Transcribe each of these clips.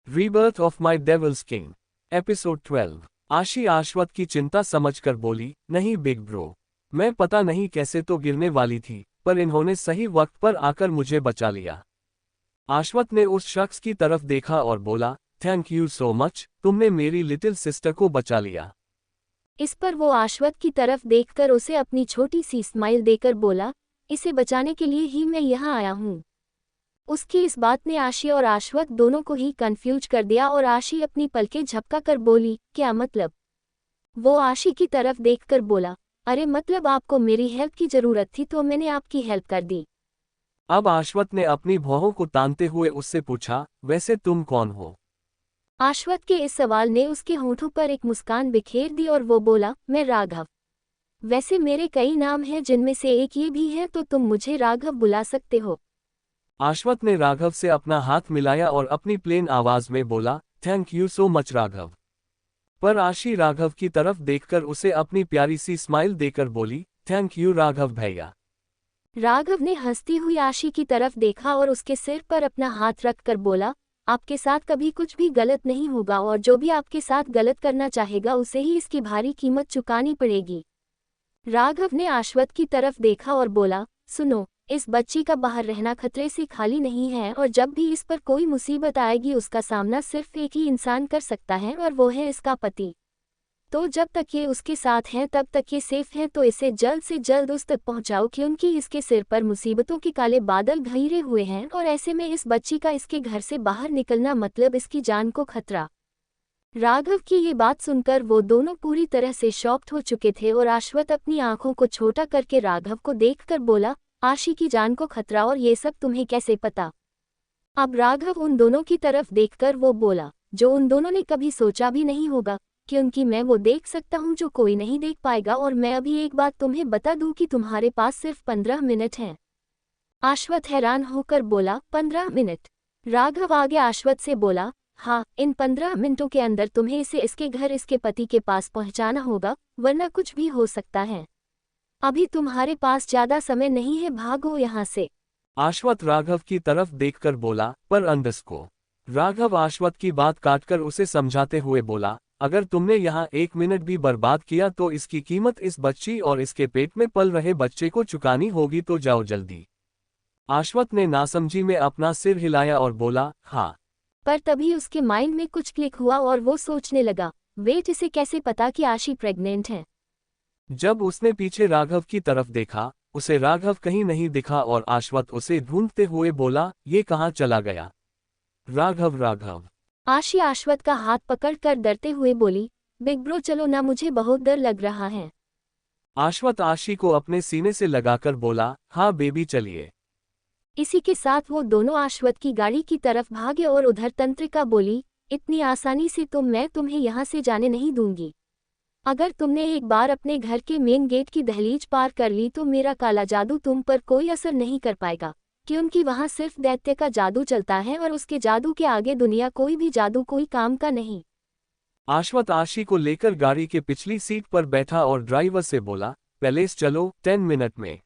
Rebirth of my devils king. Episode 12। Ashi आश्वत की चिंता समझकर बोली, नहीं बिग ब्रो, मैं पता नहीं कैसे तो गिरने वाली थी, पर इन्होंने सही वक्त पर आकर मुझे बचा लिया। आश्वत ने उस शख्स की तरफ देखा और बोला, थैंक यू सो मच, तुमने मेरी लिटिल सिस्टर को बचा लिया। इस पर वो आश्वत की तरफ देखकर उसे अपनी छोटी सी स्माइल देकर बोला, इसे बचाने के लिए ही मैं यहाँ आया हूँ। उसकी इस बात ने आशी और आश्वत दोनों को ही कंफ्यूज कर दिया और आशी अपनी पलकें झपका कर बोली, क्या मतलब? वो आशी की तरफ देखकर बोला, अरे मतलब आपको मेरी हेल्प की जरूरत थी तो मैंने आपकी हेल्प कर दी। अब आश्वत ने अपनी भौहों को तानते हुए उससे पूछा, वैसे तुम कौन हो? आश्वत के इस सवाल ने उसके होंठों पर एक मुस्कान बिखेर दी और वो बोला, मैं राघव। वैसे मेरे कई नाम हैं जिनमें से एक ये भी है, तो तुम मुझे राघव बुला सकते हो। आश्वत ने राघव से अपना हाथ मिलाया और अपनी प्लेन आवाज में बोला, thank you so much Raghav. पर आशी राघव की तरफ देखकर उसे अपनी प्यारी सी स्माइल देकर बोली, थैंक यू राघव भैया। राघव ने हंसती हुई आशी की तरफ देखा और उसके सिर पर अपना हाथ रखकर बोला, आपके साथ कभी कुछ भी गलत नहीं होगा और जो भी आपके साथ गलत करना चाहेगा उसे ही इसकी भारी कीमत चुकानी पड़ेगी। राघव ने आश्वत की तरफ देखा और बोला, सुनो, इस बच्ची का बाहर रहना खतरे से खाली नहीं है और जब भी इस पर कोई मुसीबत आएगी उसका सामना सिर्फ एक ही इंसान कर सकता है और वो है इसका पति। तो जब तक ये उसके साथ हैं तब तक ये सेफ है, तो इसे जल्द से जल्द उस तक पहुंचाओ क्योंकि इसके सिर पर मुसीबतों के काले बादल घिरे हुए हैं और ऐसे में इस बच्ची का इसके घर से बाहर निकलना मतलब इसकी जान को खतरा। राघव की ये बात सुनकर वो दोनों पूरी तरह से शॉक्ड हो चुके थे और आश्वत अपनी आंखों को छोटा करके राघव को देखकर बोला, आशी की जान को खतरा और ये सब तुम्हें कैसे पता? अब राघव उन दोनों की तरफ देखकर वो बोला, जो उन दोनों ने कभी सोचा भी नहीं होगा, क्योंकि मैं वो देख सकता हूँ जो कोई नहीं देख पाएगा और मैं अभी एक बात तुम्हें बता दूं कि तुम्हारे पास सिर्फ 15 मिनट हैं। आश्वत हैरान होकर बोला, 15 मिनट? राघव आगे आश्वत से बोला, हाँ, इन 15 मिनटों के अंदर तुम्हें इसे इसके घर इसके पति के पास पहुंचाना होगा, वरना कुछ भी हो सकता है। अभी तुम्हारे पास ज्यादा समय नहीं है, भागो यहाँ से। आश्वत राघव की तरफ देखकर बोला, पर अंडरस्को। राघव आश्वत की बात काटकर उसे समझाते हुए बोला, अगर तुमने यहाँ 1 मिनट भी बर्बाद किया तो इसकी कीमत इस बच्ची और इसके पेट में पल रहे बच्चे को चुकानी होगी, तो जाओ जल्दी। आश्वत ने नासमझी में अपना सिर हिलाया और बोला, हाँ। पर तभी उसके माइंड में कुछ क्लिक हुआ और वो सोचने लगा, वेट, इसे कैसे पता कि आशी प्रेग्नेंट है? जब उसने पीछे राघव की तरफ देखा, उसे राघव कहीं नहीं दिखा और आश्वत उसे ढूंढते हुए बोला, ये कहाँ चला गया? राघव राघव। आशी आश्वत का हाथ पकड़कर डरते हुए बोली, बिग ब्रो चलो ना, मुझे बहुत डर लग रहा है। आश्वत आशी को अपने सीने से लगाकर बोला, हाँ बेबी चलिए। इसी के साथ वो दोनों आश्वत की गाड़ी की तरफ भागे और उधर तंत्रिका बोली, इतनी आसानी से तो मैं तुम्हें यहाँ से जाने नहीं दूंगी। अगर तुमने एक बार अपने घर के मेन गेट की दहलीज पार कर ली तो मेरा काला जादू तुम पर कोई असर नहीं कर पाएगा, क्योंकि वहाँ सिर्फ दैत्य का जादू चलता है और उसके जादू के आगे दुनिया कोई भी जादू कोई काम का नहीं। आश्वत आशी को लेकर गाड़ी के पिछली सीट पर बैठा और ड्राइवर से बोला, पैलेस चलो 10 मिनट में।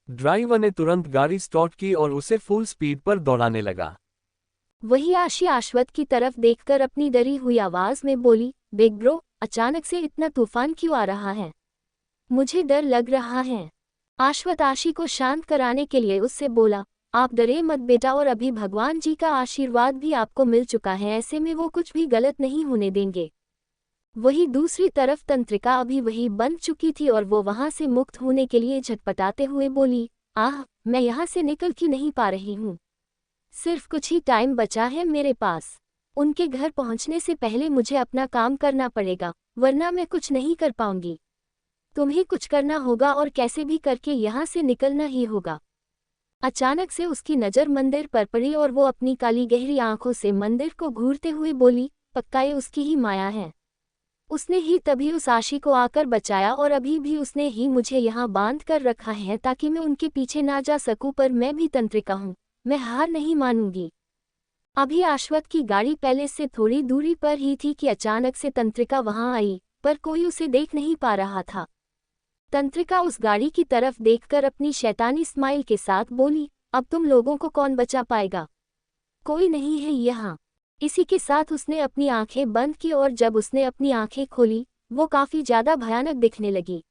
ड्राइवर ने तुरंत गाड़ी स्टार्ट की और उसे फुल स्पीड पर दौड़ाने लगा। वही आशी आश्वत की तरफ देखकर अपनी डरी हुई आवाज में बोली, बिग ब्रो, अचानक से इतना तूफान क्यों आ रहा है? मुझे डर लग रहा है। आश्वत आशी को शांत कराने के लिए उससे बोला, आप डरे मत बेटा, और अभी भगवान जी का आशीर्वाद भी आपको मिल चुका है, ऐसे में वो कुछ भी गलत नहीं होने देंगे। वही दूसरी तरफ तंत्रिका अभी वही बन चुकी थी और वो वहां से मुक्त होने के लिए झटपटाते हुए बोली, आह, मैं यहाँ से निकल क्यों नहीं पा रही हूँ? सिर्फ कुछ ही टाइम बचा है मेरे पास। उनके घर पहुँचने से पहले मुझे अपना काम करना पड़ेगा, वरना मैं कुछ नहीं कर पाऊंगी। तुम्हें कुछ करना होगा और कैसे भी करके यहाँ से निकलना ही होगा। अचानक से उसकी नज़र मंदिर पर पड़ी और वो अपनी काली गहरी आंखों से मंदिर को घूरते हुए बोली, पक्का ये उसकी ही माया है। उसने ही तभी उस आशी को आकर बचाया और अभी भी उसने ही मुझे यहाँ बांध कर रखा है ताकि मैं उनके पीछे ना जा सकूं, पर मैं भी तंत्रिका हूँ, मैं हार नहीं मानूंगी। अभी आश्वत की गाड़ी पैलेस से थोड़ी दूरी पर ही थी कि अचानक से तंत्रिका वहां आई, पर कोई उसे देख नहीं पा रहा था। तंत्रिका उस गाड़ी की तरफ देखकर अपनी शैतानी स्माइल के साथ बोली, अब तुम लोगों को कौन बचा पाएगा? कोई नहीं है यहाँ। इसी के साथ उसने अपनी आंखें बंद की और जब उसने अपनी आंखें खोली, वो काफी ज्यादा भयानक दिखने लगी।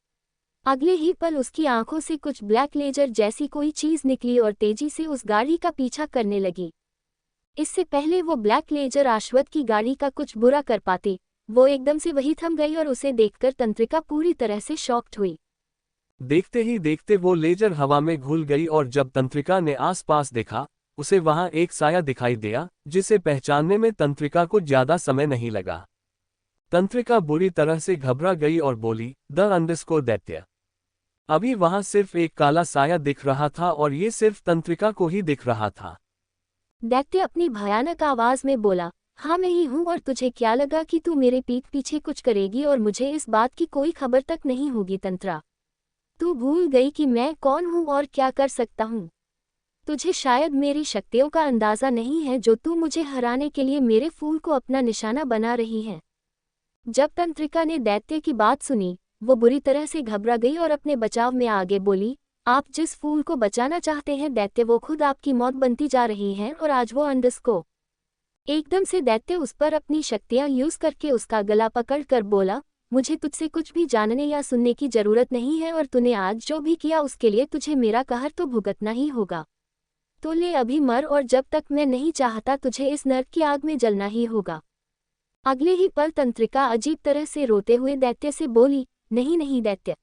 अगले ही पल उसकी आंखों से कुछ ब्लैक लेजर जैसी कोई चीज निकली और तेजी से उस गाड़ी का पीछा करने लगी। इससे पहले वो ब्लैक लेजर आश्वत की गाड़ी का कुछ बुरा कर पाती, वो एकदम से वहीं थम गई और उसे देखकर तंत्रिका पूरी तरह से शॉक्ड हुई। देखते ही देखते वो लेजर हवा में घुल गई और जब तंत्रिका ने आसपास देखा, उसे वहां एक साया दिखाई दिया, जिसे पहचानने में तंत्रिका को ज्यादा समय नहीं लगा। तंत्रिका बुरी तरह से घबरा गई और बोली, द अंडरस्कोर दैत्य। अभी वहां सिर्फ एक काला साया दिख रहा था और ये सिर्फ तंत्रिका को ही दिख रहा था। दैत्य अपनी भयानक आवाज में बोला, हाँ मैं ही हूँ और तुझे क्या लगा कि तू मेरे पीठ पीछे कुछ करेगी और मुझे इस बात की कोई खबर तक नहीं होगी तंत्रा। तू भूल गई कि मैं कौन हूँ और क्या कर सकता हूँ। तुझे शायद मेरी शक्तियों का अंदाजा नहीं है जो तू मुझे हराने के लिए मेरे फूल को अपना निशाना बना रही है। जब तंत्रिका ने दैत्य की बात सुनी, वो बुरी तरह से घबरा गई और अपने बचाव में आगे बोली, आप जिस फूल को बचाना चाहते हैं दैत्य, वो खुद आपकी मौत बनती जा रही है और आज वो अंडस्को। एकदम से दैत्य उस पर अपनी शक्तियां यूज करके उसका गला पकड़ कर बोला, मुझे तुझसे कुछ भी जानने या सुनने की जरूरत नहीं है और तूने आज जो भी किया उसके लिए तुझे मेरा कहर तो भुगतना ही होगा। तो ले अभी मर और जब तक मैं नहीं चाहता तुझे इस नर्क की आग में जलना ही होगा। अगले ही पल तंत्रिका अजीब तरह से रोते हुए दैत्य से बोली, नहीं नहीं दैत्य,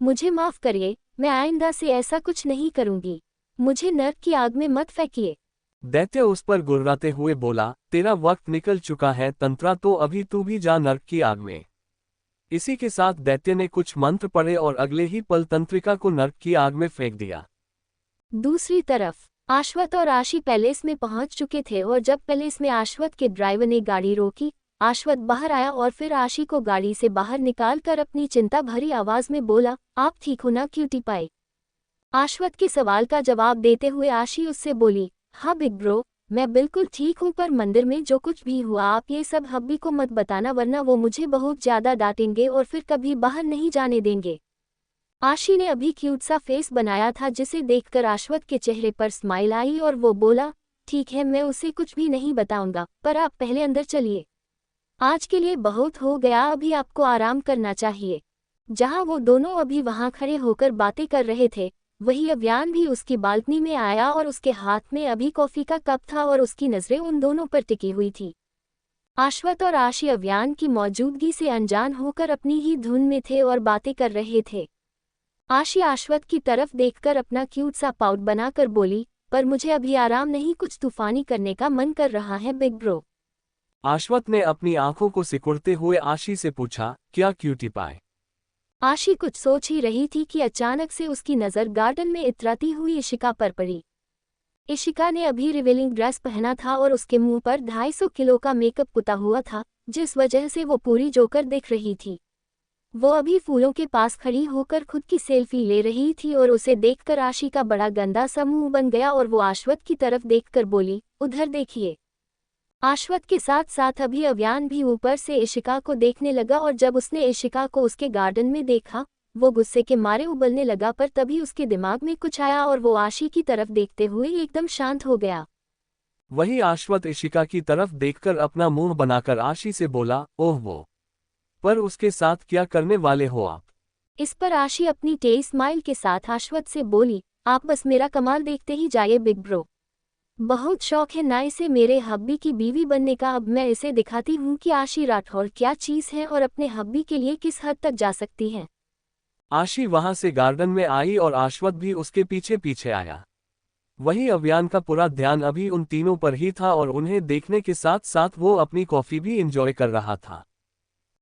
मुझे माफ करिए, मैं आइंदा से ऐसा कुछ नहीं करूंगी। मुझे नर्क की आग में मत फेंकिए। दैत्य उस पर गुर्राते हुए बोला, तेरा वक्त निकल चुका है तंत्रा, तो अभी तू भी जा नर्क की आग में। इसी के साथ दैत्य ने कुछ मंत्र पढ़े और अगले ही पल तंत्रिका को नर्क की आग में फेंक दिया। दूसरी तरफ आश्वत और आशी पैलेस में पहुंच चुके थे और जब पैलेस में आश्वत के ड्राइवर ने गाड़ी रोकी, आश्वत बाहर आया और फिर आशी को गाड़ी से बाहर निकालकर अपनी चिंता भरी आवाज में बोला, आप ठीक हो ना क्यूटी पाई। आश्वत के सवाल का जवाब देते हुए आशी उससे बोली, हाँ बिग ब्रो, मैं बिल्कुल ठीक हूँ, पर मंदिर में जो कुछ भी हुआ आप ये सब हब्बी को मत बताना वरना वो मुझे बहुत ज्यादा डांटेंगे और फिर कभी बाहर नहीं जाने देंगे। आशी ने अभी क्यूट सा फेस बनाया था जिसे देखकर आश्वत के चेहरे पर स्माइल आई और वो बोला, ठीक है मैं उसे कुछ भी नहीं बताऊंगा, पर आप पहले अंदर चलिए। आज के लिए बहुत हो गया, अभी आपको आराम करना चाहिए। जहां वो दोनों अभी वहां खड़े होकर बातें कर रहे थे, वही अव्यान भी उसकी बालकनी में आया और उसके हाथ में अभी कॉफी का कप था और उसकी नजरें उन दोनों पर टिकी हुई थी। आश्वत और आशी अव्यान की मौजूदगी से अनजान होकर अपनी ही धुन में थे और बातें कर रहे थे। आशी आश्वत की तरफ देखकर अपना क्यूट सा पाउट बनाकर बोली, पर मुझे अभी आराम नहीं, कुछ तूफानी करने का मन कर रहा है बिग ब्रो। आश्वत ने अपनी आंखों को सिकुड़ते हुए आशी से पूछा, क्या क्यूटी पाए। आशी कुछ सोच ही रही थी कि अचानक से उसकी नज़र गार्डन में इतराती हुई इशिका पर पड़ी। इशिका ने अभी रिवीलिंग ड्रेस पहना था और उसके मुंह पर 250 किलो का मेकअप पुता हुआ था, जिस वजह से वो पूरी जोकर दिख रही थी। वो अभी फूलों के पास खड़ी होकर खुद की सेल्फी ले रही थी और उसे देखकर आशी का बड़ा गंदा सा मुंह बन गया और वो आश्वत की तरफ देखकर बोली, उधर देखिए। आश्वत के साथ साथ अभी अव्यान भी ऊपर से इशिका को देखने लगा और जब उसने इशिका को उसके गार्डन में देखा, वो गुस्से के मारे उबलने लगा, पर तभी उसके दिमाग में कुछ आया और वो आशी की तरफ देखते हुए एकदम शांत हो गया। वही आश्वत इशिका की तरफ देखकर अपना मुंह बनाकर आशी से बोला, ओह वो, पर उसके साथ क्या करने वाले हो आप। इस पर आशी अपनी टेढ़ी स्माइल के साथ आश्वत से बोली, आप बस मेरा कमाल देखते ही जाइए बिग ब्रो। बहुत शौक है ना इसे मेरे हब्बी की बीवी बनने का, अब मैं इसे दिखाती हूँ कि आशी राठौर क्या चीज़ है और अपने हब्बी के लिए किस हद तक जा सकती है। आशी वहां से गार्डन में आई और आश्वत भी उसके पीछे पीछे आया। वही अव्यान का पूरा ध्यान अभी उन तीनों पर ही था और उन्हें देखने के साथ साथ वो अपनी कॉफी भी एंजॉय कर रहा था।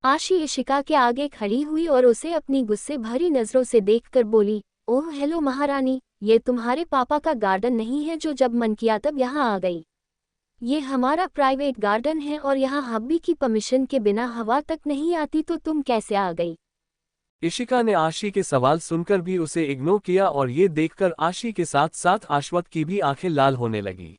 आशी इशिका के आगे खड़ी हुई और उसे अपनी गुस्से भरी नजरों से देखकर बोली, ओह हेलो महारानी, ये तुम्हारे पापा का गार्डन नहीं है जो जब मन किया तब यहाँ आ गई। ये हमारा प्राइवेट गार्डन है और यहाँ हब्बी की परमिशन के बिना हवा तक नहीं आती, तो तुम कैसे आ गई। इशिका ने आशी के सवाल सुनकर भी उसे इग्नोर किया और ये देखकर आशी के साथ साथ आश्वत की भी आंखें लाल होने लगी।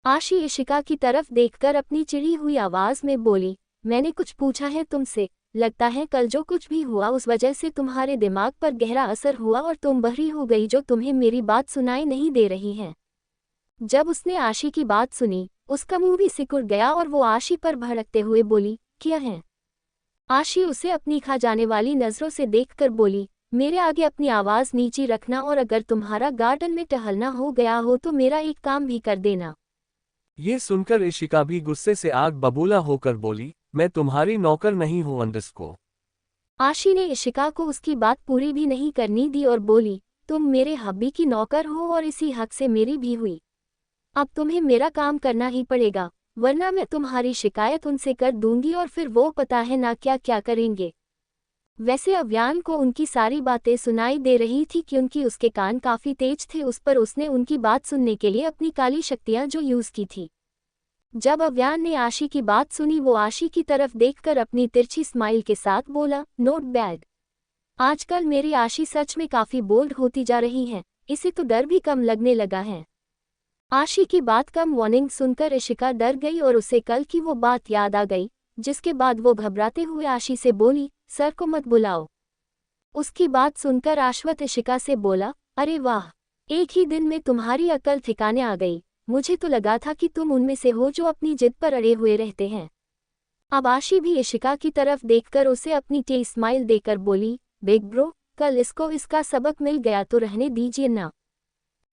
आशी इशिका की तरफ देखकर अपनी चिड़ी हुई आवाज में बोली, मैंने कुछ पूछा है तुमसे, लगता है कल जो कुछ भी हुआ उस वजह से तुम्हारे दिमाग पर गहरा असर हुआ और तुम बहरी हो गई जो तुम्हें मेरी बात सुनाई नहीं दे रही है। जब उसने आशी की बात सुनी, उसका मुंह भी सिकुड़ गया और वो आशी पर भड़कते हुए बोली, क्या है? आशी उसे अपनी खा जाने वाली नजरों से देखकर बोली, मेरे आगे अपनी आवाज नीची रखना और अगर तुम्हारा गार्डन में टहलना हो गया हो तो मेरा एक काम भी कर देना। ये सुनकर इशिका भी गुस्से से आग बबूला होकर बोली, मैं तुम्हारी नौकर नहीं हूं अंडरस्को। आशी ने इशिका को उसकी बात पूरी भी नहीं करनी दी और बोली, तुम मेरे हब्बी की नौकर हो और इसी हक से मेरी भी हुई। अब तुम्हें मेरा काम करना ही पड़ेगा, वरना मैं तुम्हारी शिकायत उनसे कर दूंगी और फिर वो पता है ना क्या क्या करेंगे। वैसे अव्यान को उनकी सारी बातें सुनाई दे रही थी क्योंकि उसके कान काफी तेज थे, उस पर उसने उनकी बात सुनने के लिए अपनी काली शक्तियां जो यूज की थी। जब अव्यान ने आशी की बात सुनी वो आशी की तरफ देखकर अपनी तिरछी स्माइल के साथ बोला, नोट बैड। आजकल मेरी आशी सच में काफी बोल्ड होती जा रही है, इसे तो डर भी कम लगने लगा है। आशी की बात कम वार्निंग सुनकर इशिका डर गई और उसे कल की वो बात याद आ गई, जिसके बाद वो घबराते हुए आशी से बोली, सर को मत बुलाओ। उसकी बात सुनकर आश्वत इशिका से बोला, अरे वाह, एक ही दिन में तुम्हारी अकल ठिकाने आ गई, मुझे तो लगा था कि तुम उनमें से हो जो अपनी जिद पर अड़े हुए रहते हैं। अब आशी भी इशिका की तरफ देखकर उसे अपनी टेढ़ी स्माइल देकर बोली, बिग ब्रो, कल इसको इसका सबक मिल गया तो रहने दीजिए ना।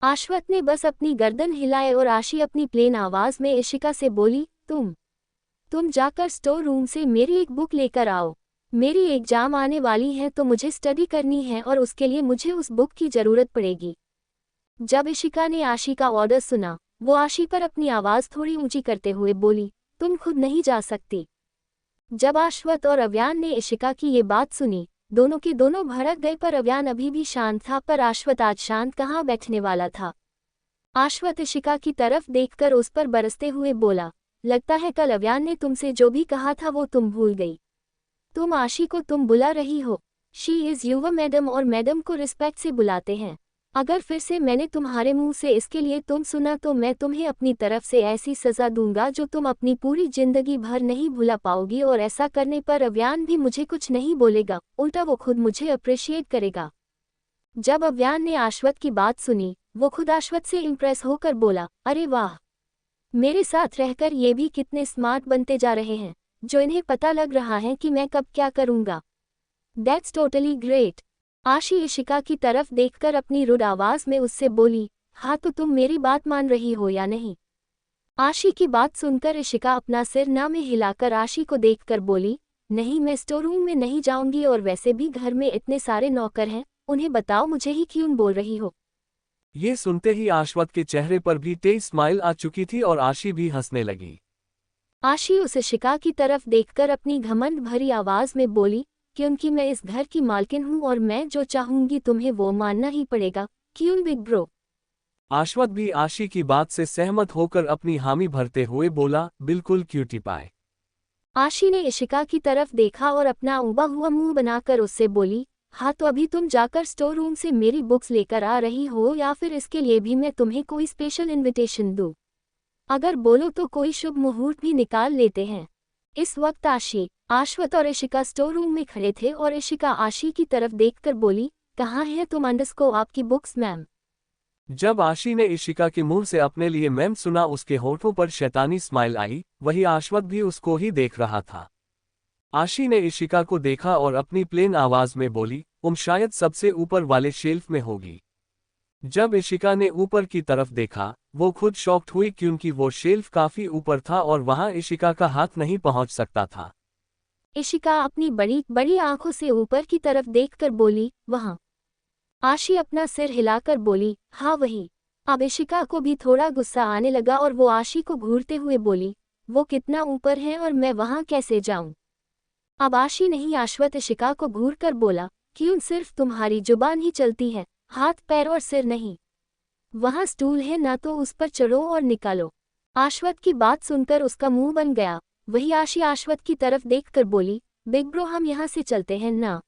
आश्वत ने बस अपनी गर्दन हिलाए और आशी अपनी प्लेन आवाज में इशिका से बोली, तुम जाकर स्टोर रूम से मेरी एक बुक लेकर आओ। मेरी एग्जाम आने वाली है तो मुझे स्टडी करनी है और उसके लिए मुझे उस बुक की जरूरत पड़ेगी। जब इशिका ने आशी का ऑर्डर सुना, वो आशी पर अपनी आवाज थोड़ी ऊंची करते हुए बोली, तुम खुद नहीं जा सकती। जब आश्वत और अव्यान ने इशिका की ये बात सुनी, दोनों के दोनों भड़क गए, पर अव्यान अभी भी शांत था, पर आश्वत आज शांत कहाँ बैठने वाला था। आश्वत इशिका की तरफ देखकर उस पर बरसते हुए बोला, लगता है कल अव्यान ने तुमसे जो भी कहा था वो तुम भूल गई। तुम आशी को तुम बुला रही हो, शी इज युवा मैडम और मैडम को रिस्पेक्ट से बुलाते हैं। अगर फिर से मैंने तुम्हारे मुंह से इसके लिए तुम सुना तो मैं तुम्हें अपनी तरफ से ऐसी सजा दूंगा जो तुम अपनी पूरी जिंदगी भर नहीं भुला पाओगी, और ऐसा करने पर अव्यान भी मुझे कुछ नहीं बोलेगा, उल्टा वो खुद मुझे अप्रिशिएट करेगा। जब अव्यान ने आश्वत की बात सुनी, वो खुद आश्वत से इम्प्रेस होकर बोला, अरे वाह, मेरे साथ रहकर ये भी कितने स्मार्ट बनते जा रहे हैं, जो इन्हें पता लग रहा है कि मैं कब क्या करूंगा। That's totally great. आशी इशिका की तरफ देखकर अपनी रुड आवाज में उससे बोली, हाँ तो तुम मेरी बात मान रही हो या नहीं? आशी की बात सुनकर इशिका अपना सिर ना में हिलाकर आशी को देखकर बोली, नहीं, मैं स्टोर रूम में नहीं जाऊंगी, और वैसे भी घर में इतने सारे नौकर हैं, उन्हें बताओ मुझे ही क्यों बोल रही हो। ये सुनते ही आश्वत के चेहरे पर भी तेज स्माइल आ चुकी थी और आशी भी हंसने लगी। आशी उस इशिका की तरफ देखकर अपनी घमंड भरी आवाज में बोली, क्योंकि मैं इस घर की मालकिन हूँ और मैं जो चाहूंगी तुम्हें वो मानना ही पड़ेगा, क्यों बिग ब्रो? आश्वत भी आशी की बात से सहमत होकर अपनी हामी भरते हुए बोला, बिल्कुल क्यूटी पाए। आशी ने इशिका की तरफ देखा और अपना उबा हुआ मुंह बनाकर उससे बोली, हाँ तो अभी तुम जाकर स्टोर रूम से मेरी बुक्स लेकर आ रही हो या फिर इसके लिए भी मैं तुम्हें कोई स्पेशल इनविटेशन दूँ? अगर बोलो तो कोई शुभ मुहूर्त भी निकाल लेते हैं। इस वक्त आशी, आश्वत और इशिका स्टोर रूम में खड़े थे और इशिका आशी की तरफ देखकर बोली, कहाँ है तुम अंडरस्को आपकी बुक्स मैम? जब आशी ने इशिका के मुंह से अपने लिए मैम सुना, उसके होठों पर शैतानी स्माइल आई, वही आश्वत भी उसको ही देख रहा था। आशी ने इशिका को देखा और अपनी प्लेन आवाज में बोली, शायद सबसे ऊपर वाले शेल्फ में होगी। जब इशिका ने ऊपर की तरफ देखा, वो खुद शॉक्ड हुई क्योंकि वो शेल्फ काफी ऊपर था और वहां इशिका का हाथ नहीं पहुंच सकता था। इशिका अपनी बड़ी बड़ी आंखों से ऊपर की तरफ देखकर बोली, वहां। आशी अपना सिर हिलाकर बोली, हाँ वही। अब इशिका को भी थोड़ा गुस्सा आने लगा और वो आशी को घूरते हुए बोली, वो कितना ऊपर है और मैं वहां कैसे जाऊं? अब आशी नहीं, आश्वत इशिका को घूरकर बोला, क्यों सिर्फ तुम्हारी जुबान ही चलती है, हाथ पैर और सिर नहीं? वहां स्टूल है ना, तो उस पर चढ़ो और निकालो। आश्वत की बात सुनकर उसका मुंह बन गया। वही आशी आश्वत की तरफ देखकर बोली, बिग ब्रो हम यहाँ से चलते हैं ना?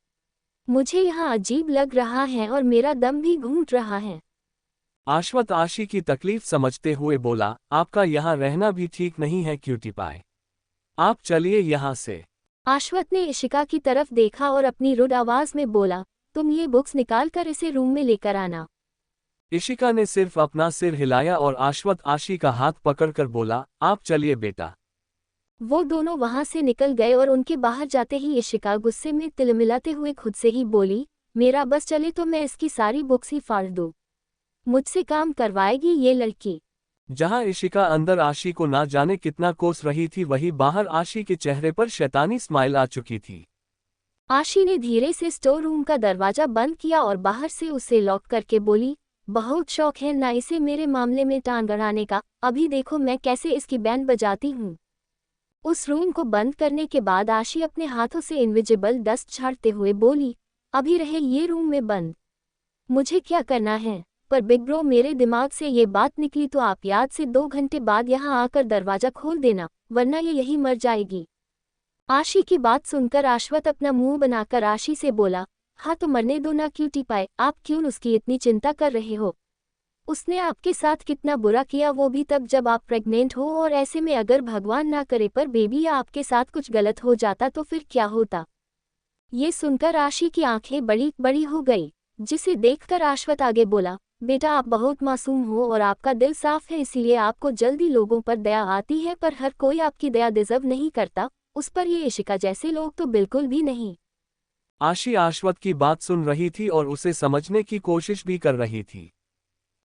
मुझे यहाँ अजीब लग रहा है और मेरा दम भी घूंट रहा है। आश्वत आशी की तकलीफ समझते हुए बोला, आपका यहाँ रहना भी ठीक नहीं है क्यूटी पाए, आप चलिए यहाँ से। आश्वत ने इशिका की तरफ देखा और अपनी रुड आवाज में बोला, तुम ये बुक्स निकाल कर इसे रूम में लेकर आना। इशिका ने सिर्फ अपना सिर हिलाया और आशवत आशी का हाथ पकड़कर बोला, आप चलिए बेटा। वो दोनों वहां से निकल गए और उनके बाहर जाते ही इशिका गुस्से में तिलमिलाते हुए खुद से ही बोली, मेरा बस चले तो मैं इसकी सारी बुक्स ही फाड़ दूं। मुझसे काम करवाएगी ये लड़की। जहां इशिका अंदर आशी को ना जाने कितना कोस रही थी, वहीं बाहर आशी के चेहरे पर शैतानी स्माइल आ चुकी थी। आशी ने धीरे से स्टोर रूम का दरवाजा बंद किया और बाहर से उसे लॉक करके बोली, बहुत शौक है ना इसे मेरे मामले में टांग अड़ाने का, अभी देखो मैं कैसे इसकी बैंड बजाती हूँ। उस रूम को बंद करने के बाद आशी अपने हाथों से इनविजिबल डस्ट छाड़ते हुए बोली, अभी रहे ये रूम में बंद, मुझे क्या करना है। पर बिग ब्रो मेरे दिमाग से ये बात निकली तो आप याद से 2 घंटे बाद यहाँ आकर दरवाजा खोल देना, वरना ये यही मर जाएगी। आशी की बात सुनकर आशवत अपना मुंह बनाकर आशी से बोला, हाँ तो मरने दो ना क्यूटी पाए, आप क्यों उसकी इतनी चिंता कर रहे हो। उसने आपके साथ कितना बुरा किया, वो भी तब जब आप प्रेग्नेंट हो, और ऐसे में अगर भगवान ना करे पर बेबी या आपके साथ कुछ गलत हो जाता तो फिर क्या होता। ये सुनकर आशी की आंखें बड़ी बड़ी हो गई, जिसे देखकर आशवत आगे बोला, बेटा आप बहुत मासूम हो और आपका दिल साफ है, इसीलिए आपको जल्दी लोगों पर दया आती है, पर हर कोई आपकी दया डिजर्व नहीं करता, उस पर ये इशिका जैसे लोग तो बिल्कुल भी नहीं। आशी आशवत की बात सुन रही थी और उसे समझने की कोशिश भी कर रही थी।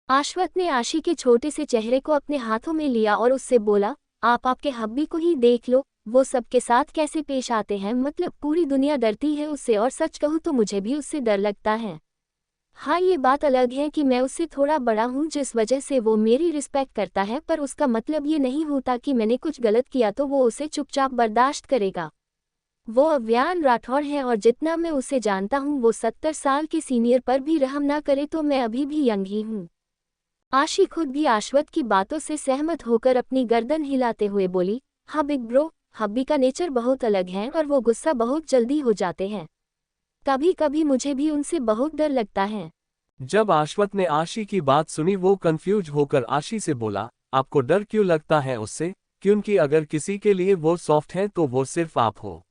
आशवत ने आशी के छोटे से चेहरे को अपने हाथों में लिया और उससे बोला, आप आपके हब्बी को ही देख लो, वो सबके साथ कैसे पेश आते हैं, मतलब पूरी दुनिया डरती है उससे, और सच कहूँ तो मुझे भी उससे डर लगता है। हाँ ये बात अलग है कि मैं उससे थोड़ा बड़ा हूँ जिस वजह से वो मेरी रिस्पेक्ट करता है, पर उसका मतलब ये नहीं होता कि मैंने कुछ गलत किया तो वो उसे चुपचाप बर्दाश्त करेगा। वो अव्यान राठौड़ है और जितना मैं उसे जानता हूँ वो 70 साल के सीनियर पर भी रहम ना करे तो मैं अभी भी यंग ही हूँ। आशी खुद भी आशवत की बातों से सहमत होकर अपनी गर्दन हिलाते हुए बोली, हाँ बिग ब्रो, हब्बी का नेचर बहुत अलग है और वो गुस्सा बहुत जल्दी हो जाते हैं, कभी कभी मुझे भी उनसे बहुत डर लगता है। जब आशवत ने आशी की बात सुनी, वो कंफ्यूज होकर आशी से बोला, आपको डर क्यों लगता है उससे, क्योंकि अगर किसी के लिए वो सॉफ्ट है तो वो सिर्फ आप हो।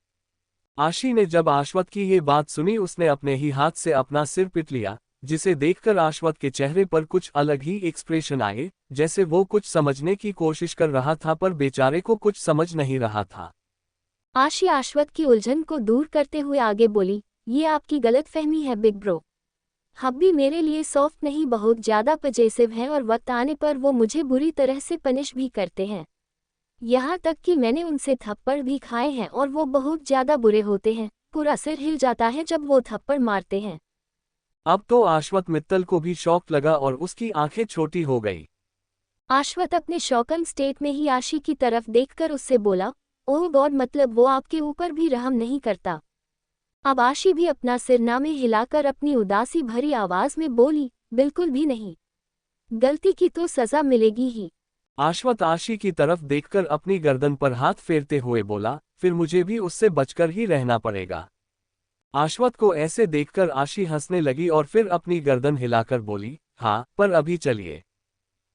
आशी ने जब आशवत की ये बात सुनी, उसने अपने ही हाथ से अपना सिर पीट लिया, जिसे देखकर आशवत के चेहरे पर कुछ अलग ही एक्सप्रेशन आए, जैसे वो कुछ समझने की कोशिश कर रहा था पर बेचारे को कुछ समझ नहीं रहा था। आशी आशवत की उलझन को दूर करते हुए आगे बोली, ये आपकी गलतफहमी है बिग ब्रो, हब्बी मेरे लिए सॉफ्ट नहीं, बहुत ज्यादा पजेसिव है और वक्त आने पर वो मुझे बुरी तरह से पनिश भी करते हैं, यहाँ तक कि मैंने उनसे थप्पड़ भी खाए हैं और वो बहुत ज्यादा बुरे होते हैं, पूरा सिर हिल जाता है जब वो थप्पड़ मारते हैं। अब तो आशवत मित्तल को भी शौक लगा और उसकी आंखें छोटी हो गई। आशवत अपने शौकन स्टेट में ही आशी की तरफ देखकर उससे बोला, ओह गॉड, मतलब वो आपके ऊपर भी रहम नहीं करता। अब आशी भी अपना सिरनामे हिलाकर अपनी उदासी भरी आवाज में बोली, बिल्कुल भी नहीं, गलती की तो सजा मिलेगी ही। आशवत आशी की तरफ देखकर अपनी गर्दन पर हाथ फेरते हुए बोला, फिर मुझे भी उससे बचकर ही रहना पड़ेगा। आशवत को ऐसे देखकर आशी हंसने लगी और फिर अपनी गर्दन हिलाकर बोली, हाँ पर अभी चलिए,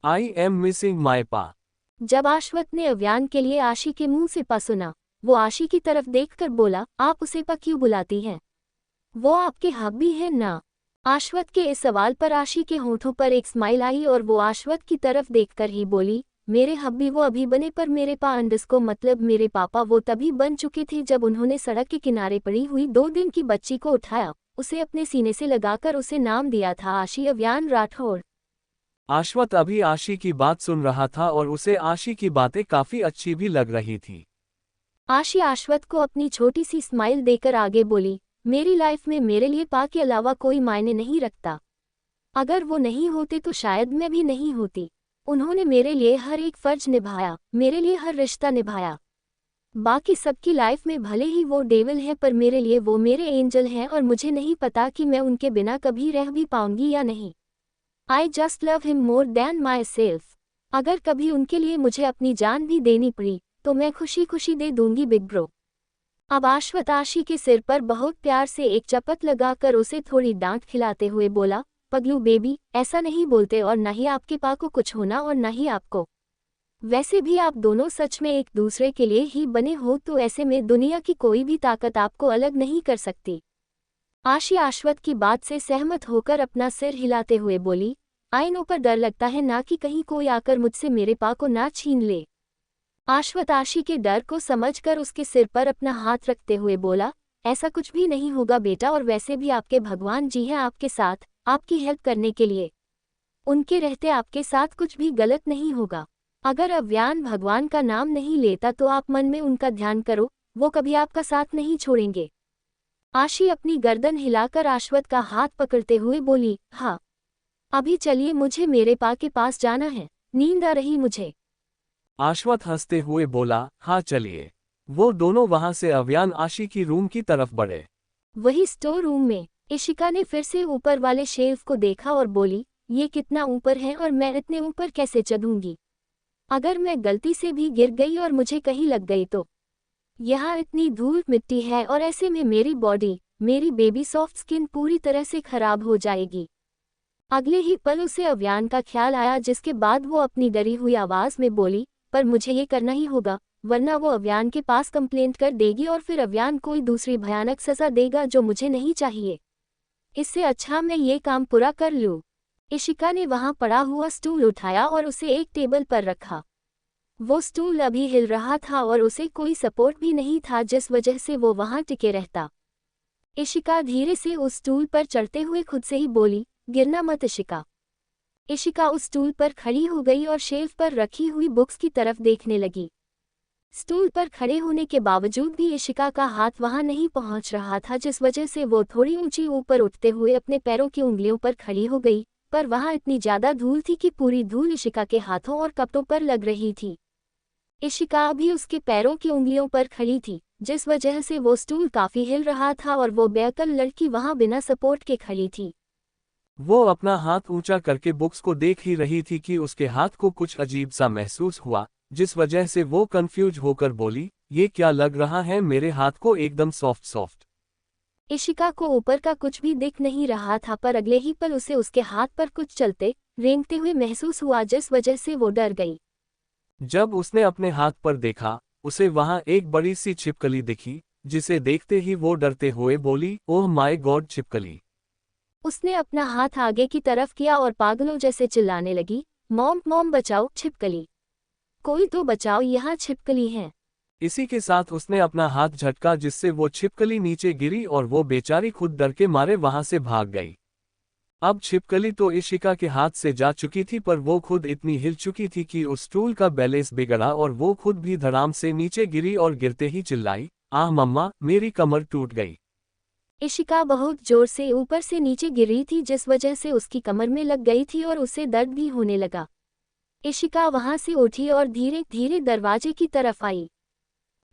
आई एम मिसिंग माई पा। जब आशवत ने अव्यान के लिए आशी के मुंह से पा सुना, वो आशी की तरफ देखकर बोला, आप उसे पा क्यों बुलाती हैं, वो आपके हब्बी है ना। आशवत के इस सवाल पर आशी के होठों पर एक स्माइल आई और वो आशवत की तरफ देखकर ही बोली, मेरे हब्बी वो अभी बने, पर मेरे पा अंडस्को मतलब मेरे पापा वो तभी बन चुके थे जब उन्होंने सड़क के किनारे पड़ी हुई 2 दिन की बच्ची को उठाया, उसे अपने सीने से लगाकर उसे नाम दिया था आशी अव्यान राठौड़। आशवत अभी आशी की बात सुन रहा था और उसे आशी की बातें काफी अच्छी भी लग रही थी। आशी आशवत को अपनी छोटी सी स्माइल देकर आगे बोली, मेरी लाइफ में मेरे लिए पा के अलावा कोई मायने नहीं रखता, अगर वो नहीं होते तो शायद मैं भी नहीं होती। उन्होंने मेरे लिए हर एक फर्ज निभाया, मेरे लिए हर रिश्ता निभाया, बाकी सबकी लाइफ में भले ही वो डेविल है पर मेरे लिए वो मेरे एंजल हैं और मुझे नहीं पता कि मैं उनके बिना कभी रह भी पाऊंगी या नहीं। I just love him more than my self, अगर कभी उनके लिए मुझे अपनी जान भी देनी पड़ी तो मैं खुशी खुशी दे दूंगी बिग ब्रो। अब आशवत आशी के सिर पर बहुत प्यार से एक चपत लगाकर उसे थोड़ी डांट खिलाते हुए बोला, पगलू बेबी, ऐसा नहीं बोलते और न ही आपके पा को कुछ होना और न ही आपको, वैसे भी आप दोनों सच में एक दूसरे के लिए ही बने हो, तो ऐसे में दुनिया की कोई भी ताकत आपको अलग नहीं कर सकती। आशी आशवत की बात से सहमत होकर अपना सिर हिलाते हुए बोली, आईनों पर डर लगता है ना कि कहीं कोई आकर मुझसे मेरे पा को ना छीन ले। अश्वथ आशी के डर को समझकर उसके सिर पर अपना हाथ रखते हुए बोला, ऐसा कुछ भी नहीं होगा बेटा, और वैसे भी आपके भगवान जी हैं आपके साथ, आपकी हेल्प करने के लिए। उनके रहते आपके साथ कुछ भी गलत नहीं होगा। अगर अव्यान भगवान का नाम नहीं लेता तो आप मन में उनका ध्यान करो, वो कभी आपका साथ नहीं छोड़ेंगे। आशी अपनी गर्दन हिलाकर अश्वथ का हाथ पकड़ते हुए बोली, हाँ अभी चलिए, मुझे मेरे पा के पास जाना है, नींद आ रही मुझे। अश्वथ हंसते हुए बोला, हाँ चलिए। वो दोनों वहां से अव्यान आशी की रूम की तरफ बढ़े। वही स्टोर रूम में इशिका ने फिर से ऊपर वाले शेल्फ को देखा और बोली, ये कितना ऊपर है और मैं इतने ऊपर कैसे चढ़ूंगी? अगर मैं गलती से भी गिर गई और मुझे कहीं लग गई तो? यहाँ इतनी धूल मिट्टी है और ऐसे में मेरी बॉडी, मेरी बेबी सॉफ्ट स्किन पूरी तरह से खराब हो जाएगी। अगले ही पल उसे अव्यान का ख्याल आया, जिसके बाद वो अपनी डरी हुई आवाज में बोली, पर मुझे ये करना ही होगा, वरना वो अव्यान के पास कंप्लेंट कर देगी और फिर अव्यान कोई दूसरी भयानक सजा देगा जो मुझे नहीं चाहिए। इससे अच्छा मैं ये काम पूरा कर लूँ। इशिका ने वहां पड़ा हुआ स्टूल उठाया और उसे एक टेबल पर रखा। वो स्टूल अभी हिल रहा था और उसे कोई सपोर्ट भी नहीं था, जिस वजह से वो वहां टिके रहता। इशिका धीरे से उस स्टूल पर चढ़ते हुए खुद से ही बोली, गिरना मत इशिका। इशिका उस स्टूल पर खड़ी हो गई और शेल्फ पर रखी हुई बुक्स की तरफ देखने लगी। स्टूल पर खड़े होने के बावजूद भी इशिका का हाथ वहां नहीं पहुंच रहा था, जिस वजह से वो थोड़ी ऊंची ऊपर उठते हुए अपने पैरों की उंगलियों पर खड़ी हो गई, पर वहां इतनी ज्यादा धूल थी कि पूरी धूल इशिका के हाथों और कपड़ों पर लग रही थी। इशिका अभी उसके पैरों की उंगलियों पर खड़ी थी, जिस वजह से वो स्टूल काफी हिल रहा था और वो बेअक्ल लड़की वहां बिना सपोर्ट के खड़ी थी। वो अपना हाथ ऊंचा करके बुक्स को देख ही रही थी कि उसके हाथ को कुछ अजीब सा महसूस हुआ, जिस वजह से वो कंफ्यूज होकर बोली, ये क्या लग रहा है मेरे हाथ को, एकदम सॉफ्ट सॉफ्ट। इशिका को ऊपर का कुछ भी दिख नहीं रहा था, पर अगले ही पल उसे उसके हाथ पर कुछ चलते रेंगते हुए महसूस हुआ, जिस वजह से वो डर गई। जब उसने अपने हाथ पर देखा, उसे वहां एक बड़ी सी छिपकली दिखी, जिसे देखते ही वो डरते हुए बोली, ओह माय गॉड छिपकली। उसने अपना हाथ आगे की तरफ किया और पागलों जैसे चिल्लाने लगी, मॉम मॉम बचाओ, छिपकली, कोई तो बचाओ, यहाँ छिपकली है। इसी के साथ उसने अपना हाथ झटका, जिससे वो छिपकली नीचे गिरी और वो बेचारी खुद डर के मारे वहां से भाग गई। अब छिपकली तो इशिका के हाथ से जा चुकी थी, पर वो खुद इतनी हिल चुकी थी कि उस स्टूल का बैलेंस बिगड़ा और वो खुद भी धड़ाम से नीचे गिरी और गिरते ही चिल्लाई, आह मम्मा, मेरी कमर टूट गई। इशिका बहुत जोर से ऊपर से नीचे गिरी थी, जिस वजह से उसकी कमर में लग गई थी और उसे दर्द भी होने लगा। इशिका वहां से उठी और धीरे धीरे दरवाजे की तरफ आई।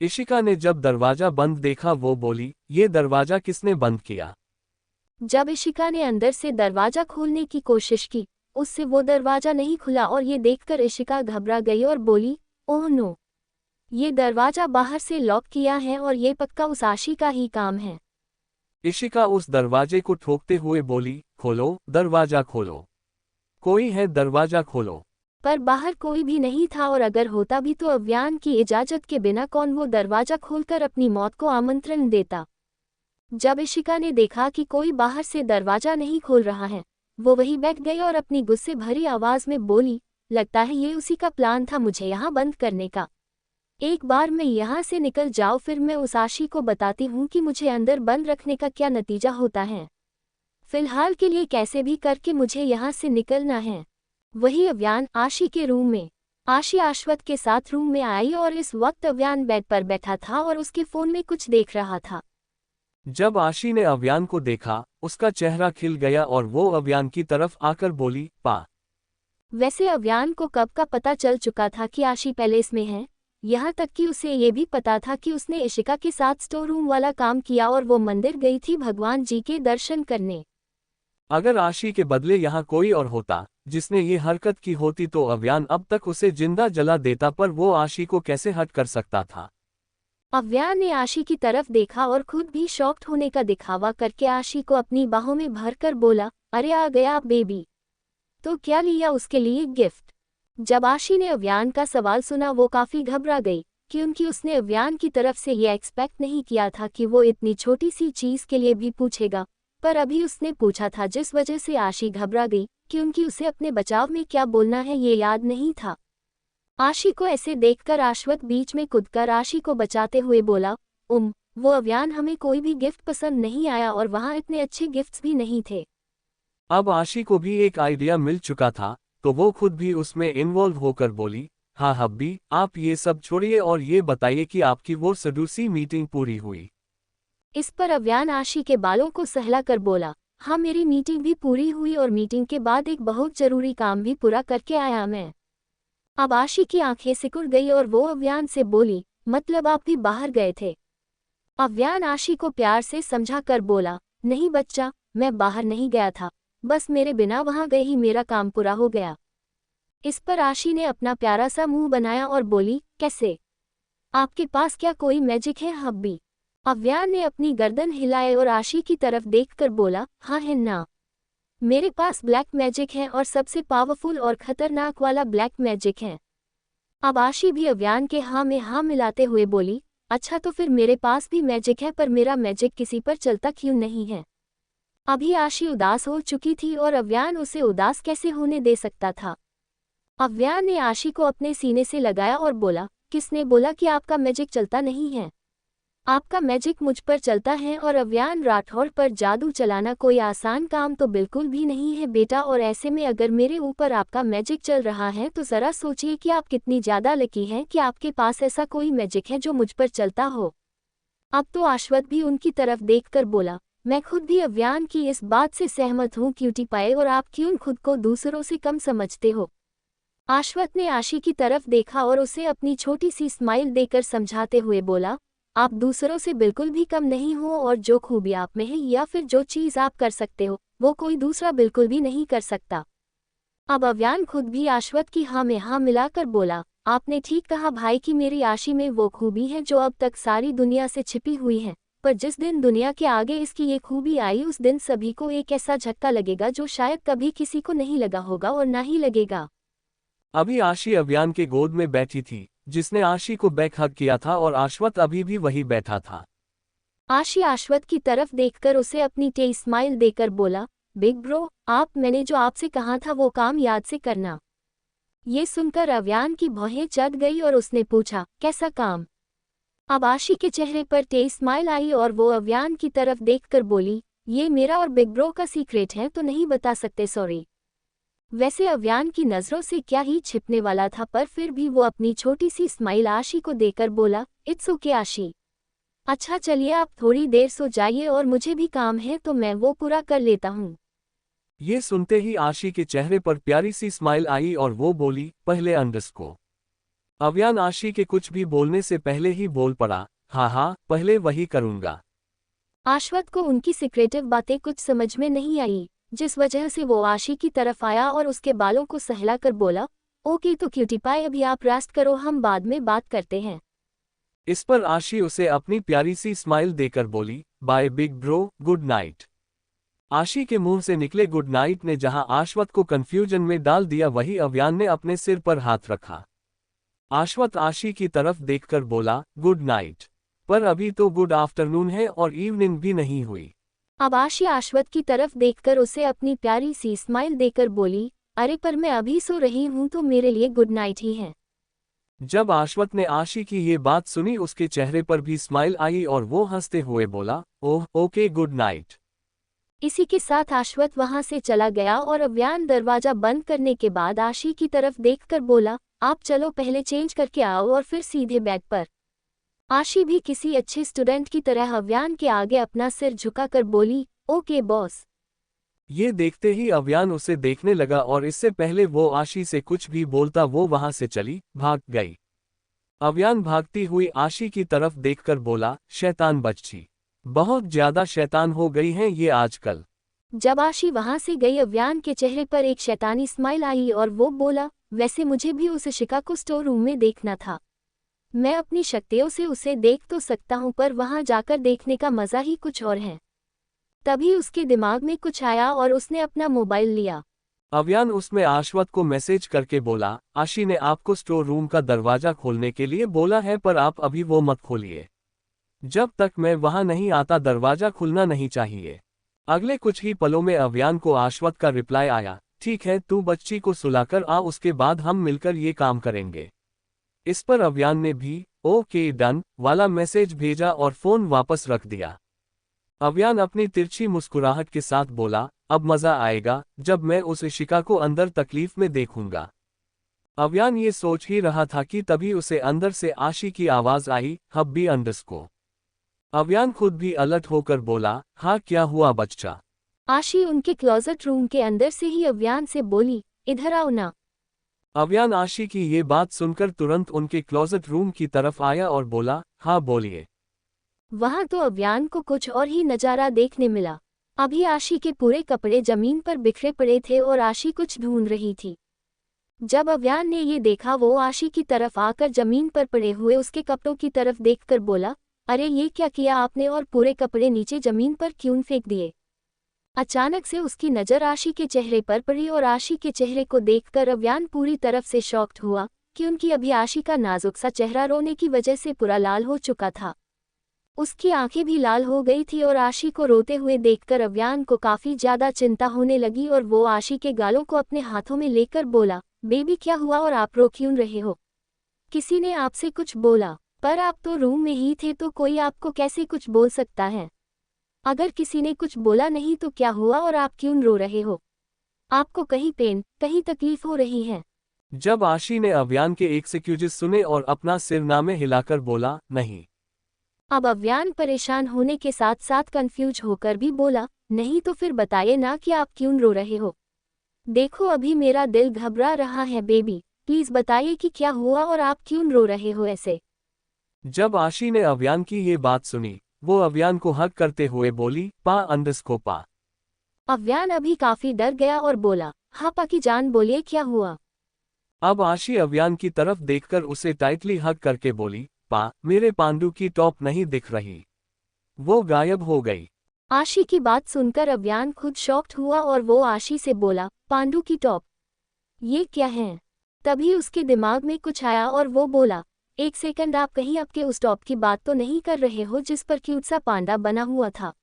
इशिका ने जब दरवाजा बंद देखा वो बोली, ये दरवाजा किसने बंद किया? जब इशिका ने अंदर से दरवाजा खोलने की कोशिश की, उससे वो दरवाजा नहीं खुला और ये देखकर इशिका घबरा गई और बोली, ओह नो, ये दरवाजा बाहर से लॉक किया है और ये पक्का उस आशी का ही काम है। इशिका उस दरवाजे को ठोकते हुए बोली, खोलो, दरवाजा खोलो, कोई है, दरवाजा खोलो। पर बाहर कोई भी नहीं था, और अगर होता भी तो अव्यान की इजाजत के बिना कौन वो दरवाजा खोलकर अपनी मौत को आमंत्रण देता। जब इशिका ने देखा कि कोई बाहर से दरवाजा नहीं खोल रहा है, वो वहीं बैठ गई और अपनी गुस्से भरी आवाज में बोली, लगता है ये उसी का प्लान था मुझे यहाँ बंद करने का। एक बार मैं यहाँ से निकल जाऊँ, फिर मैं उस आशी को बताती हूँ कि मुझे अंदर बंद रखने का क्या नतीजा होता है। फिलहाल के लिए कैसे भी करके मुझे यहाँ से निकलना है। वही अव्यान आशी के रूम में। आशी अश्वथ के साथ रूम में आई और इस वक्त अव्यान बेड पर बैठा था और उसके फोन में कुछ देख रहा था। जब आशी ने अव्यान को देखा, उसका चेहरा खिल गया और वो अव्यान की तरफ आकर बोली, पा। वैसे अव्यान को कब का पता चल चुका था कि आशी पैलेस में है, यहाँ तक कि उसे ये भी पता था कि उसने इशिका के साथ स्टोर रूम वाला काम किया और वो मंदिर गई थी भगवान जी के दर्शन करने। अगर आशी के बदले यहाँ कोई और होता जिसने ये हरकत की होती तो अव्यान अब तक उसे जिंदा जला देता, पर वो आशी को कैसे हट कर सकता था। अव्यान ने आशी की तरफ देखा और खुद भी शॉक्ड होने का दिखावा करके आशी को अपनी बाहों में भरकर बोला, अरे आ गया बेबी, तो क्या लिया उसके लिए गिफ्ट? जब आशी ने अव्यान का सवाल सुना वो काफी घबरा गई, क्योंकि उसने अव्यान की तरफ से ये एक्सपेक्ट नहीं किया था कि वो इतनी छोटी सी चीज के लिए भी पूछेगा, पर अभी उसने पूछा था, जिस वजह से आशी घबरा गई क्योंकि उसे अपने बचाव में क्या बोलना है ये याद नहीं था। आशी को ऐसे देखकर आश्वत बीच में कूदकर आशी को बचाते हुए बोला, वो अव्यान, हमें कोई भी गिफ्ट पसंद नहीं आया और वहाँ इतने अच्छे गिफ्ट्स भी नहीं थे। अब आशी को भी एक आइडिया मिल चुका था, तो वो खुद भी उसमें इन्वॉल्व होकर बोली, हाँ हब्बी, आप ये सब छोड़िए और ये बताइए कि आपकी वो सदूसी मीटिंग पूरी हुई। इस पर अव्यान आशी के बालों को सहला कर बोला, हाँ मेरी मीटिंग भी पूरी हुई और मीटिंग के बाद एक बहुत जरूरी काम भी पूरा करके आया मैं। अब आशी की आंखें सिकुड़ गई और वो अव्यान से बोली, मतलब आप भी बाहर गए थे? अव्यान आशी को प्यार से समझा कर बोला, नहीं बच्चा, मैं बाहर नहीं गया था, बस मेरे बिना वहां गए ही मेरा काम पूरा हो गया। इस पर आशी ने अपना प्यारा सा मुंह बनाया और बोली, कैसे? आपके पास क्या कोई मैजिक है हब्बी? अव्यान ने अपनी गर्दन हिलाए और आशी की तरफ देखकर बोला, हाँ है ना, मेरे पास ब्लैक मैजिक है और सबसे पावरफुल और खतरनाक वाला ब्लैक मैजिक है। अब आशी भी अव्यान के हाँ में हाँ मिलाते हुए बोली, अच्छा तो फिर मेरे पास भी मैजिक है, पर मेरा मैजिक किसी पर चलता क्यों नहीं है? अभी आशी उदास हो चुकी थी और अव्यान उसे उदास कैसे होने दे सकता था। अव्यान ने आशी को अपने सीने से लगाया और बोला, किसने बोला कि आपका मैजिक चलता नहीं है? आपका मैजिक मुझ पर चलता है और अव्यान राठौर पर जादू चलाना कोई आसान काम तो बिल्कुल भी नहीं है बेटा, और ऐसे में अगर मेरे ऊपर आपका मैजिक चल रहा है तो जरा सोचिए कि आप कितनी ज्यादा लकी हैं कि आपके पास ऐसा कोई मैजिक है जो मुझ पर चलता हो। अब तो आश्वत भी उनकी तरफ देखकर बोला, मैं खुद भी अव्यान की इस बात से सहमत हूँ क्यूटी पाए, और आप क्यों खुद को दूसरों से कम समझते हो? आश्वत ने आशी की तरफ देखा और उसे अपनी छोटी सी स्माइल देकर समझाते हुए बोला, आप दूसरों से बिल्कुल भी कम नहीं हो और जो खूबी आप में है या फिर जो चीज आप कर सकते हो वो कोई दूसरा बिल्कुल भी नहीं कर सकता। अब अव्यान खुद भी आश्वत की हाँ में हाँ मिलाकर बोला, आपने ठीक कहा भाई कि मेरी आशी में वो खूबी है जो अब तक सारी दुनिया से छिपी हुई है, पर जिस दिन दुनिया के आगे इसकी ये खूबी आई उस दिन सभी को एक ऐसा झटका लगेगा जो शायद कभी किसी को नहीं लगा होगा और ना ही लगेगा। अभी आशी अव्यान के गोद में बैठी थी, जिसने आशी को बैक हग किया था, और आश्वत अभी भी वही बैठा था। आशी आश्वत की तरफ देखकर उसे अपनी टे स्माइल देकर बोला, बिग ब्रो, मैंने जो आपसे कहा था वो काम याद से करना। ये सुनकर अव्यान की भौहें चढ़ गई और उसने पूछा, कैसा काम? अब आशी के चेहरे पर टे स्माइल आई और वो अव्यान की तरफ देखकर बोली, ये मेरा और बिग ब्रो का सीक्रेट है तो नहीं बता सकते, सॉरी। वैसे अव्यान की नजरों से क्या ही छिपने वाला था, पर फिर भी वो अपनी छोटी सी स्माइल आशी को देकर बोला, इट्स ओके आशी। अच्छा चलिए आप थोड़ी देर सो जाइए और मुझे भी काम है तो मैं वो पूरा कर लेता हूँ। ये सुनते ही आशी के चेहरे पर प्यारी सी स्माइल आई और वो बोली, पहले अंडरस्को। अव्यान आशी के कुछ भी बोलने से पहले ही बोल पड़ा, हाँ हाँ पहले वही करूँगा। आश्वत को उनकी सीक्रेटिव बातें कुछ समझ में नहीं आई, जिस वजह से वो आशी की तरफ आया और उसके बालों को सहलाकर बोला, ओके तो क्यूटी पाई, अभी आप रेस्ट करो, हम बाद में बात करते हैं। इस पर आशी उसे अपनी प्यारी सी स्माइल देकर बोली, bye big bro, good night. Ashi के मुंह से निकले गुड नाइट ने जहां आश्वत को कंफ्यूजन में डाल दिया, वही अव्यान ने अपने सिर पर हाथ रखा। आश्वत आशी की तरफ देखकर बोला, गुड नाइट, पर अभी तो गुड आफ्टरनून है और इवनिंग भी नहीं हुई। अब आशी आश्वत की तरफ देखकर उसे अपनी प्यारी सी स्माइल देकर बोली, अरे पर मैं अभी सो रही हूँ तो मेरे लिए गुड नाइट ही है। जब आश्वत ने आशी की ये बात सुनी उसके चेहरे पर भी स्माइल आई और वो हंसते हुए बोला, ओह ओके गुड नाइट। इसी के साथ आश्वत वहां से चला गया और अव्यान दरवाजा बंद करने के बाद आशी की तरफ देखकर बोला, आप चलो पहले चेंज करके आओ और फिर सीधे बेड पर। आशी भी किसी अच्छे स्टूडेंट की तरह अव्यान के आगे अपना सिर झुकाकर बोली, ओके बॉस। ये देखते ही अव्यान उसे देखने लगा और इससे पहले वो आशी से कुछ भी बोलता वो वहां से भाग गई। अव्यान भागती हुई आशी की तरफ देखकर बोला, शैतान बच्ची, बहुत ज्यादा शैतान हो गई हैं ये आजकल। जब आशी वहां से गई अव्यान के चेहरे पर एक शैतानी स्माइल आई और वो बोला, वैसे मुझे भी उस शिका को स्टोर रूम में देखना था। मैं अपनी शक्तियों से उसे देख तो सकता हूँ पर वहां जाकर देखने का मजा ही कुछ और है। तभी उसके दिमाग में कुछ आया और उसने अपना मोबाइल लिया। अव्यान उसमें आश्वत को मैसेज करके बोला, आशी ने आपको स्टोर रूम का दरवाजा खोलने के लिए बोला है पर आप अभी वो मत खोलिए। जब तक मैं वहां नहीं आता दरवाजा खुलना नहीं चाहिए। अगले कुछ ही पलों में अव्यान को आश्वत का रिप्लाई आया, ठीक है तू बच्ची को सुलाकर आ, उसके बाद हम मिलकर ये काम करेंगे। इस पर अव्यान ने भी ओके डन वाला मैसेज भेजा और फोन वापस रख दिया। अव्यान अपनी तिरछी मुस्कुराहट के साथ बोला, अब मजा आएगा जब मैं उस इशिका को अंदर तकलीफ में देखूंगा। अव्यान ये सोच ही रहा था कि तभी उसे अंदर से आशी की आवाज आई, हब्बी अंडरस्को। अव्यान खुद भी अलर्ट होकर बोला, हाँ क्या हुआ बच्चा। आशी उनके क्लोजेट रूम के अंदर से ही अव्यान से बोली, इधर आओ ना। अव्यान आशी की ये बात सुनकर तुरंत उनके क्लोजेट रूम की तरफ आया और बोला, हाँ बोलिए। वहां तो अव्यान को कुछ और ही नजारा देखने मिला। अभी आशी के पूरे कपड़े जमीन पर बिखरे पड़े थे और आशी कुछ ढूंढ रही थी। जब अव्यान ने ये देखा, वो आशी की तरफ आकर जमीन पर पड़े हुए उसके कपड़ों की तरफ देखकर बोला, अरे ये क्या किया आपने और पूरे कपड़े नीचे जमीन पर क्यों फेंक दिए। अचानक से उसकी नज़र आशी के चेहरे पर पड़ी और आशी के चेहरे को देखकर अव्यान पूरी तरफ से शॉक्ड हुआ कि उनकी अभी आशी का नाजुक सा चेहरा रोने की वजह से पूरा लाल हो चुका था। उसकी आंखें भी लाल हो गई थी और आशी को रोते हुए देखकर अव्यान को काफी ज्यादा चिंता होने लगी और वो आशी के गालों को अपने हाथों में लेकर बोला, बेबी क्या हुआ और आप रो क्यों रहे हो। किसी ने आपसे कुछ बोला? पर आप तो रूम में ही थे, तो कोई आपको कैसे कुछ बोल सकता है। अगर किसी ने कुछ बोला नहीं तो क्या हुआ और आप क्यों रो रहे हो? आपको कहीं पेन, कहीं तकलीफ हो रही है? जब आशी ने अव्यान के एक्सक्यूजेस सुने और अपना सिरनामे हिलाकर बोला, नहीं। अब अव्यान परेशान होने के साथ साथ कंफ्यूज होकर भी बोला, नहीं तो फिर बताइए ना कि आप क्यों रो रहे हो। देखो अभी मेरा दिल घबरा रहा है बेबी, प्लीज बताइए कि क्या हुआ और आप क्यों रो रहे हो ऐसे। जब आशी ने अव्यान की ये बात सुनी, वो अव्यान को हक करते हुए बोली, पा अंडरस्को पा। अव्यान अभी काफी डर गया और बोला, हाँ पा की जान बोलिए क्या हुआ। अब आशी अव्यान की तरफ देखकर उसे टाइटली हक करके बोली, पा मेरे पांडु की टॉप नहीं दिख रही, वो गायब हो गई। आशी की बात सुनकर अव्यान खुद शॉक्ड हुआ और वो आशी से बोला, पांडु की टॉप, ये क्या है। तभी उसके दिमाग में कुछ आया और वो बोला, एक सेकंड, आप कहीं आपके उस टॉप की बात तो नहीं कर रहे हो जिस पर क्यूट सा पांडा बना हुआ था।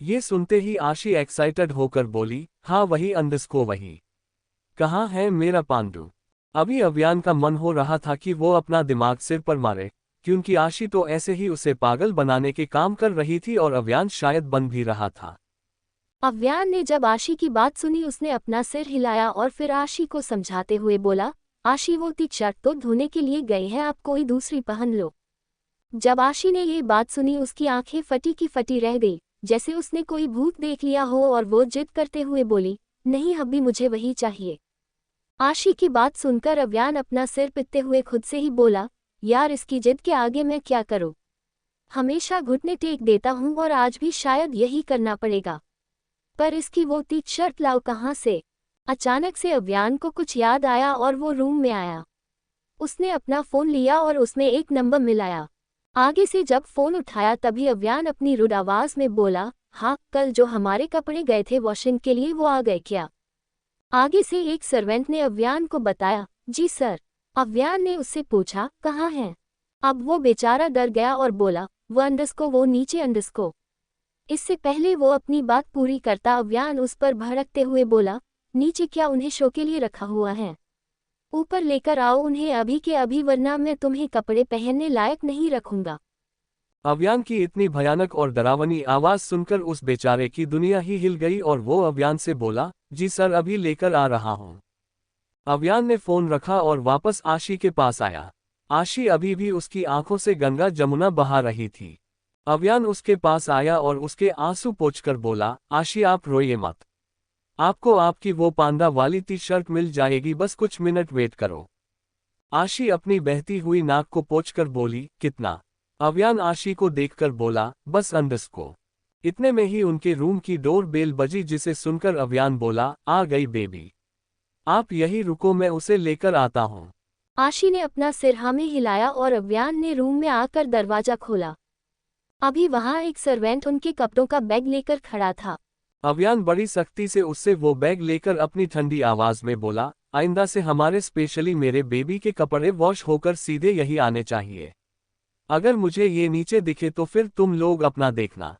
ये सुनते ही आशी एक्साइटेड होकर बोली, हाँ वही अंडरस्को वही। कहाँ है मेरा पांडु। अभी अव्यान का मन हो रहा था कि वो अपना दिमाग सिर पर मारे, क्योंकि आशी तो ऐसे ही उसे पागल बनाने के काम कर रही थी और अव्यान शायद बन भी रहा था। अव्यान ने जब आशी की बात सुनी उसने अपना सिर हिलाया और फिर आशी को समझाते हुए बोला, आशी वो टी शर्ट तो धोने के लिए गई है, आप कोई दूसरी पहन लो। जब आशी ने ये बात सुनी उसकी आंखें फटी की फटी रह गई, जैसे उसने कोई भूत देख लिया हो और वो जिद करते हुए बोली, नहीं अभी मुझे वही चाहिए। आशी की बात सुनकर अव्यान अपना सिर पीटते हुए खुद से ही बोला, यार इसकी जिद के आगे मैं क्या करूं। हमेशा घुटने टेक देता हूं और आज भी शायद यही करना पड़ेगा। पर इसकी वो टी शर्ट लाओ कहां से। अचानक से अव्यान को कुछ याद आया और वो रूम में आया। उसने अपना फोन लिया और उसमें एक नंबर मिलाया। आगे से जब फोन उठाया तभी अव्यान अपनी रुड आवाज में बोला, हाँ कल जो हमारे कपड़े गए थे वॉशिंग के लिए वो आ गए क्या। आगे से एक सर्वेंट ने अव्यान को बताया, जी सर। अव्यान ने उससे पूछा, कहाँ है। अब वो बेचारा डर गया और बोला, वो अंडरस्को, वो नीचे अंडरस्को। इससे पहले वो अपनी बात पूरी करता अव्यान उस पर भड़कते हुए बोला, नीचे क्या उन्हें शो के लिए रखा हुआ है, ऊपर लेकर आओ उन्हें अभी के अभी वरना मैं तुम्हें कपड़े पहनने लायक नहीं रखूंगा। अव्यान की इतनी भयानक और डरावनी आवाज सुनकर उस बेचारे की दुनिया ही हिल गई और वो अव्यान से बोला, जी सर अभी लेकर आ रहा हूँ। अव्यान ने फोन रखा और वापस आशी के पास आया। आशी अभी भी उसकी आंखों से गंगा जमुना बहा रही थी। अव्यान उसके पास आया और उसके आंसू पोंछकर बोला, आशी आप रोइए मत, आपको आपकी वो पांडा वाली टी शर्ट मिल जाएगी, बस कुछ मिनट वेट करो। आशी अपनी बहती हुई नाक को पोंछकर बोली, कितना। अव्यान आशी को देखकर बोला, बस अंडरस्को। इतने में ही उनके रूम की डोर बेल बजी, जिसे सुनकर अव्यान बोला, आ गई बेबी, आप यही रुको मैं उसे लेकर आता हूँ। आशी ने अपना सिर हाँ में हिलाया और अव्यान ने रूम में आकर दरवाजा खोला। अभी वहां एक सर्वेंट उनके कपड़ों का बैग लेकर खड़ा था। अव्यान बड़ी सख्ती से उससे वो बैग लेकर अपनी ठंडी आवाज में बोला, आइंदा से हमारे स्पेशली मेरे बेबी के कपड़े वॉश होकर सीधे यही आने चाहिए। अगर मुझे ये नीचे दिखे तो फिर तुम लोग अपना देखना।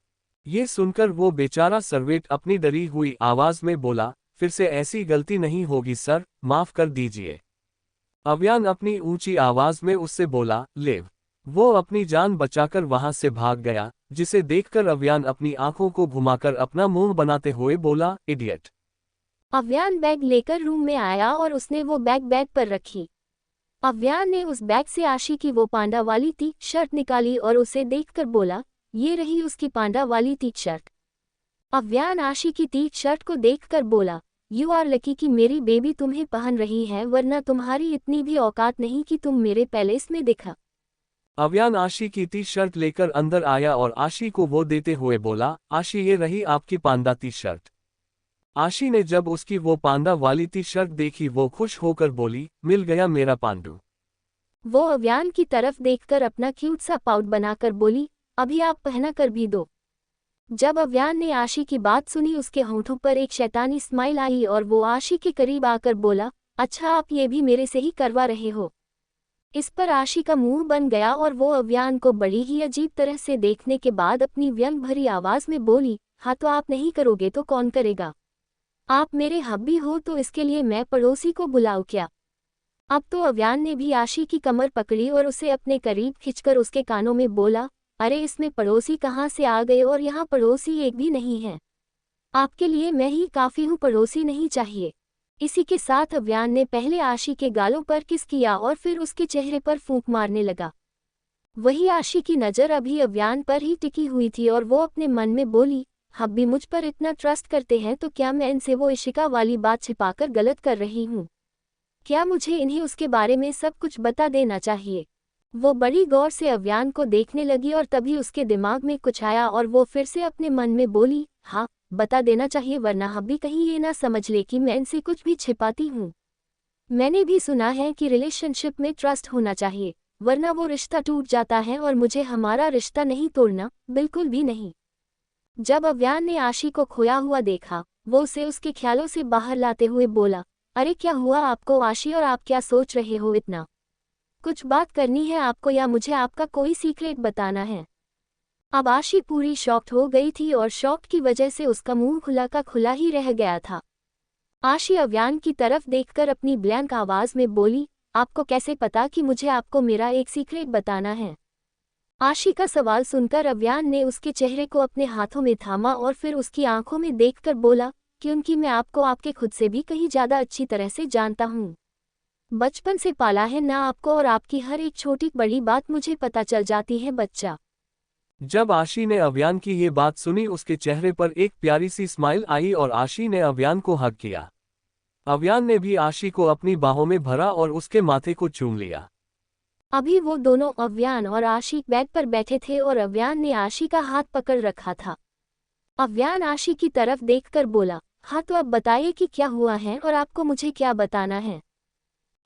ये सुनकर वो बेचारा सर्वेंट अपनी डरी हुई आवाज में बोला, फिर से ऐसी गलती नहीं होगी सर, माफ कर दीजिए। अव्यान अपनी ऊंची आवाज में उससे बोला, लेव। वो अपनी जान बचाकर वहां से भाग गया, जिसे देखकर अव्यान अपनी आंखों को घुमाकर अपना मुंह बनाते हुए बोला, इडियट। अव्यान बैग लेकर रूम में आया और उसने वो बैग पर रखी। अव्यान ने उस बैग से आशी की वो पांडा वाली टी शर्ट निकाली और उसे देखकर बोला, ये रही उसकी पांडा वाली टी शर्ट। अव्यान आशी की टी शर्ट को देखकर बोला, यू आर लकी कि मेरी बेबी तुम्हें पहन रही है, वरना तुम्हारी इतनी भी औकात नहीं कि तुम मेरे पैलेस में दिखा। अव्यान आशी की टी शर्ट लेकर अंदर आया और आशी को वो देते हुए बोला, आशी ये रही आपकी पांडा टी शर्ट। आशी ने जब उसकी वो पांडा वाली टी शर्ट देखी वो खुश होकर बोली, मिल गया मेरा पांडू। वो अव्यान की तरफ देखकर अपना क्यूट सा पाउट बनाकर बोली, अभी आप पहना कर भी दो। जब अव्यान ने आशी की बात सुनी उसके होंठों पर एक शैतानी स्माइल आई और वो आशी के करीब आकर बोला, अच्छा आप ये भी मेरे से ही करवा रहे हो। इस पर आशी का मुंह बन गया और वो अव्यान को बड़ी ही अजीब तरह से देखने के बाद अपनी व्यंग भरी आवाज में बोली, हाँ तो आप नहीं करोगे तो कौन करेगा? आप मेरे हब्बी हो तो इसके लिए मैं पड़ोसी को बुलाऊं क्या? अब तो अव्यान ने भी आशी की कमर पकड़ी और उसे अपने करीब खिंचकर उसके कानों में बोला, अरे इसमें पड़ोसी कहाँ से आ गए, और यहाँ पड़ोसी एक भी नहीं है। आपके लिए मैं ही काफ़ी हूँ, पड़ोसी नहीं चाहिए। इसी के साथ अव्यान ने पहले आशी के गालों पर किस किया और फिर उसके चेहरे पर फूंक मारने लगा। वही आशी की नज़र अभी अव्यान पर ही टिकी हुई थी और वो अपने मन में बोली, हब्बी मुझ पर इतना ट्रस्ट करते हैं तो क्या मैं इनसे वो इशिका वाली बात छिपाकर गलत कर रही हूँ? क्या मुझे इन्हें उसके बारे में सब कुछ बता देना चाहिए? वो बड़ी गौर से अव्यान को देखने लगी और तभी उसके दिमाग में कुछ आया और वो फिर से अपने मन में बोली, हाँ बता देना चाहिए, वरना हब्बी कहीं ये ना समझ ले कि मैं इनसे कुछ भी छिपाती हूँ। मैंने भी सुना है कि रिलेशनशिप में ट्रस्ट होना चाहिए, वरना वो रिश्ता टूट जाता है और मुझे हमारा रिश्ता नहीं तोड़ना, बिल्कुल भी नहीं। जब अव्यान ने आशी को खोया हुआ देखा, वो उसे उसके ख्यालों से बाहर लाते हुए बोला, अरे क्या हुआ आपको आशी, और आप क्या सोच रहे हो इतना? कुछ बात करनी है आपको या मुझे आपका कोई सीक्रेट बताना है? अब आशी पूरी शॉक्ड हो गई थी और शॉक की वजह से उसका मुंह खुला का खुला ही रह गया था। आशी अव्यान की तरफ देखकर अपनी ब्लैंक आवाज में बोली, आपको कैसे पता कि मुझे आपको मेरा एक सीक्रेट बताना है? आशी का सवाल सुनकर अव्यान ने उसके चेहरे को अपने हाथों में थामा और फिर उसकी आंखों में देखकर बोला, क्योंकि मैं आपको आपके खुद से भी कहीं ज़्यादा अच्छी तरह से जानता हूँ। बचपन से पाला है ना आपको, और आपकी हर एक छोटी बड़ी बात मुझे पता चल जाती है बच्चा। जब आशी ने अव्यान की ये बात सुनी उसके चेहरे पर एक प्यारी सी स्माइल आई और आशी ने अव्यान को हग किया। अव्यान ने भी आशी को अपनी बाहों में भरा और उसके माथे को चूम लिया। अभी वो दोनों अव्यान और आशी बेड पर बैठे थे और अव्यान ने आशी का हाथ पकड़ रखा था। अव्यान आशी की तरफ देखकर बोला, हाँ तो अब बताइए कि क्या हुआ है और आपको मुझे क्या बताना है?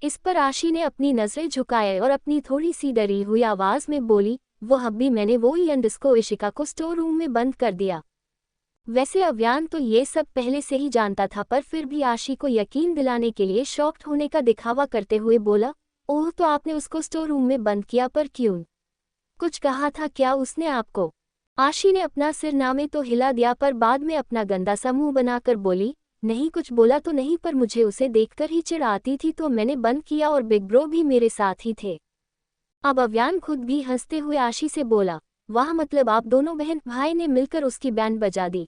इस पर आशी ने अपनी नजरें झुकाए और अपनी थोड़ी सी डरी हुई आवाज में बोली, वो हब्बी मैंने वो ही अंडस्को इशिका को स्टोर रूम में बंद कर दिया। वैसे अव्यान तो ये सब पहले से ही जानता था, पर फिर भी आशी को यकीन दिलाने के लिए शॉक्ड होने का दिखावा करते हुए बोला, ओह तो आपने उसको स्टोर रूम में बंद किया, पर क्यों? कुछ कहा था क्या उसने आपको? आशी ने अपना सिर नामे तो हिला दिया, पर बाद में अपना गंदा सा मुंह बनाकर बोली, नहीं कुछ बोला तो नहीं, पर मुझे उसे देखकर ही चिढ़ आती थी तो मैंने बंद किया, और बिग ब्रो भी मेरे साथ ही थे। अब अव्यान खुद भी हंसते हुए आशी से बोला, वाह मतलब आप दोनों बहन भाई ने मिलकर उसकी बैंड बजा दी।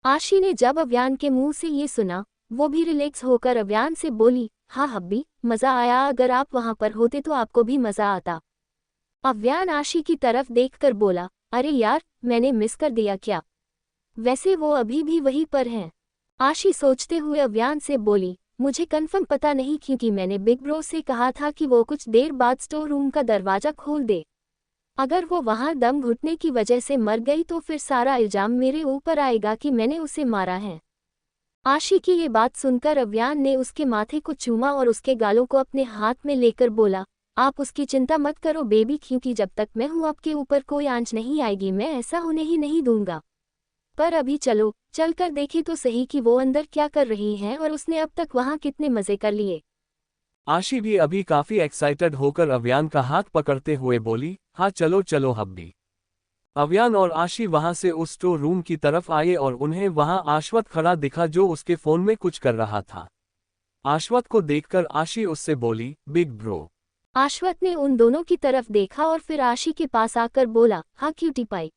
आशी ने जब अव्यान के मुंह से ये सुना, वो भी रिलैक्स होकर अव्यान से बोली, हाँ हब्बी मज़ा आया, अगर आप वहाँ पर होते तो आपको भी मज़ा आता। अव्यान आशी की तरफ देखकर बोला, अरे यार मैंने मिस कर दिया क्या? वैसे वो अभी भी वहीं पर हैं। आशी सोचते हुए अव्यान से बोली, मुझे कंफर्म पता नहीं क्योंकि मैंने बिग ब्रो से कहा था कि वो कुछ देर बाद स्टोर रूम का दरवाज़ा खोल दे। अगर वो वहाँ दम घुटने की वजह से मर गई तो फिर सारा इल्जाम मेरे ऊपर आएगा कि मैंने उसे मारा है। आशी की ये बात सुनकर अव्यान ने उसके माथे को चूमा और उसके गालों को अपने हाथ में लेकर बोला, आप उसकी चिंता मत करो बेबी, क्योंकि जब तक मैं हूँ आपके ऊपर कोई आंच नहीं आएगी, मैं ऐसा होने ही नहीं दूंगा। पर अभी चलो चलकर देखें तो सही कि वो अंदर क्या कर रही हैं और उसने अब तक वहाँ कितने मज़े कर लिए। आशी भी अभी काफी एक्साइटेड होकर अव्यान का हाथ पकड़ते हुए बोली, हाँ चलो चलो हब्बी। अव्यान और आशी वहां से उस स्टोर रूम की तरफ आए और उन्हें वहां आश्वत खड़ा दिखा जो उसके फोन में कुछ कर रहा था। आश्वत को देखकर आशी उससे बोली, बिग ब्रो। आश्वत ने उन दोनों की तरफ देखा और फिर आशी के पास आकर बोला, हाँ क्यूटी पाई।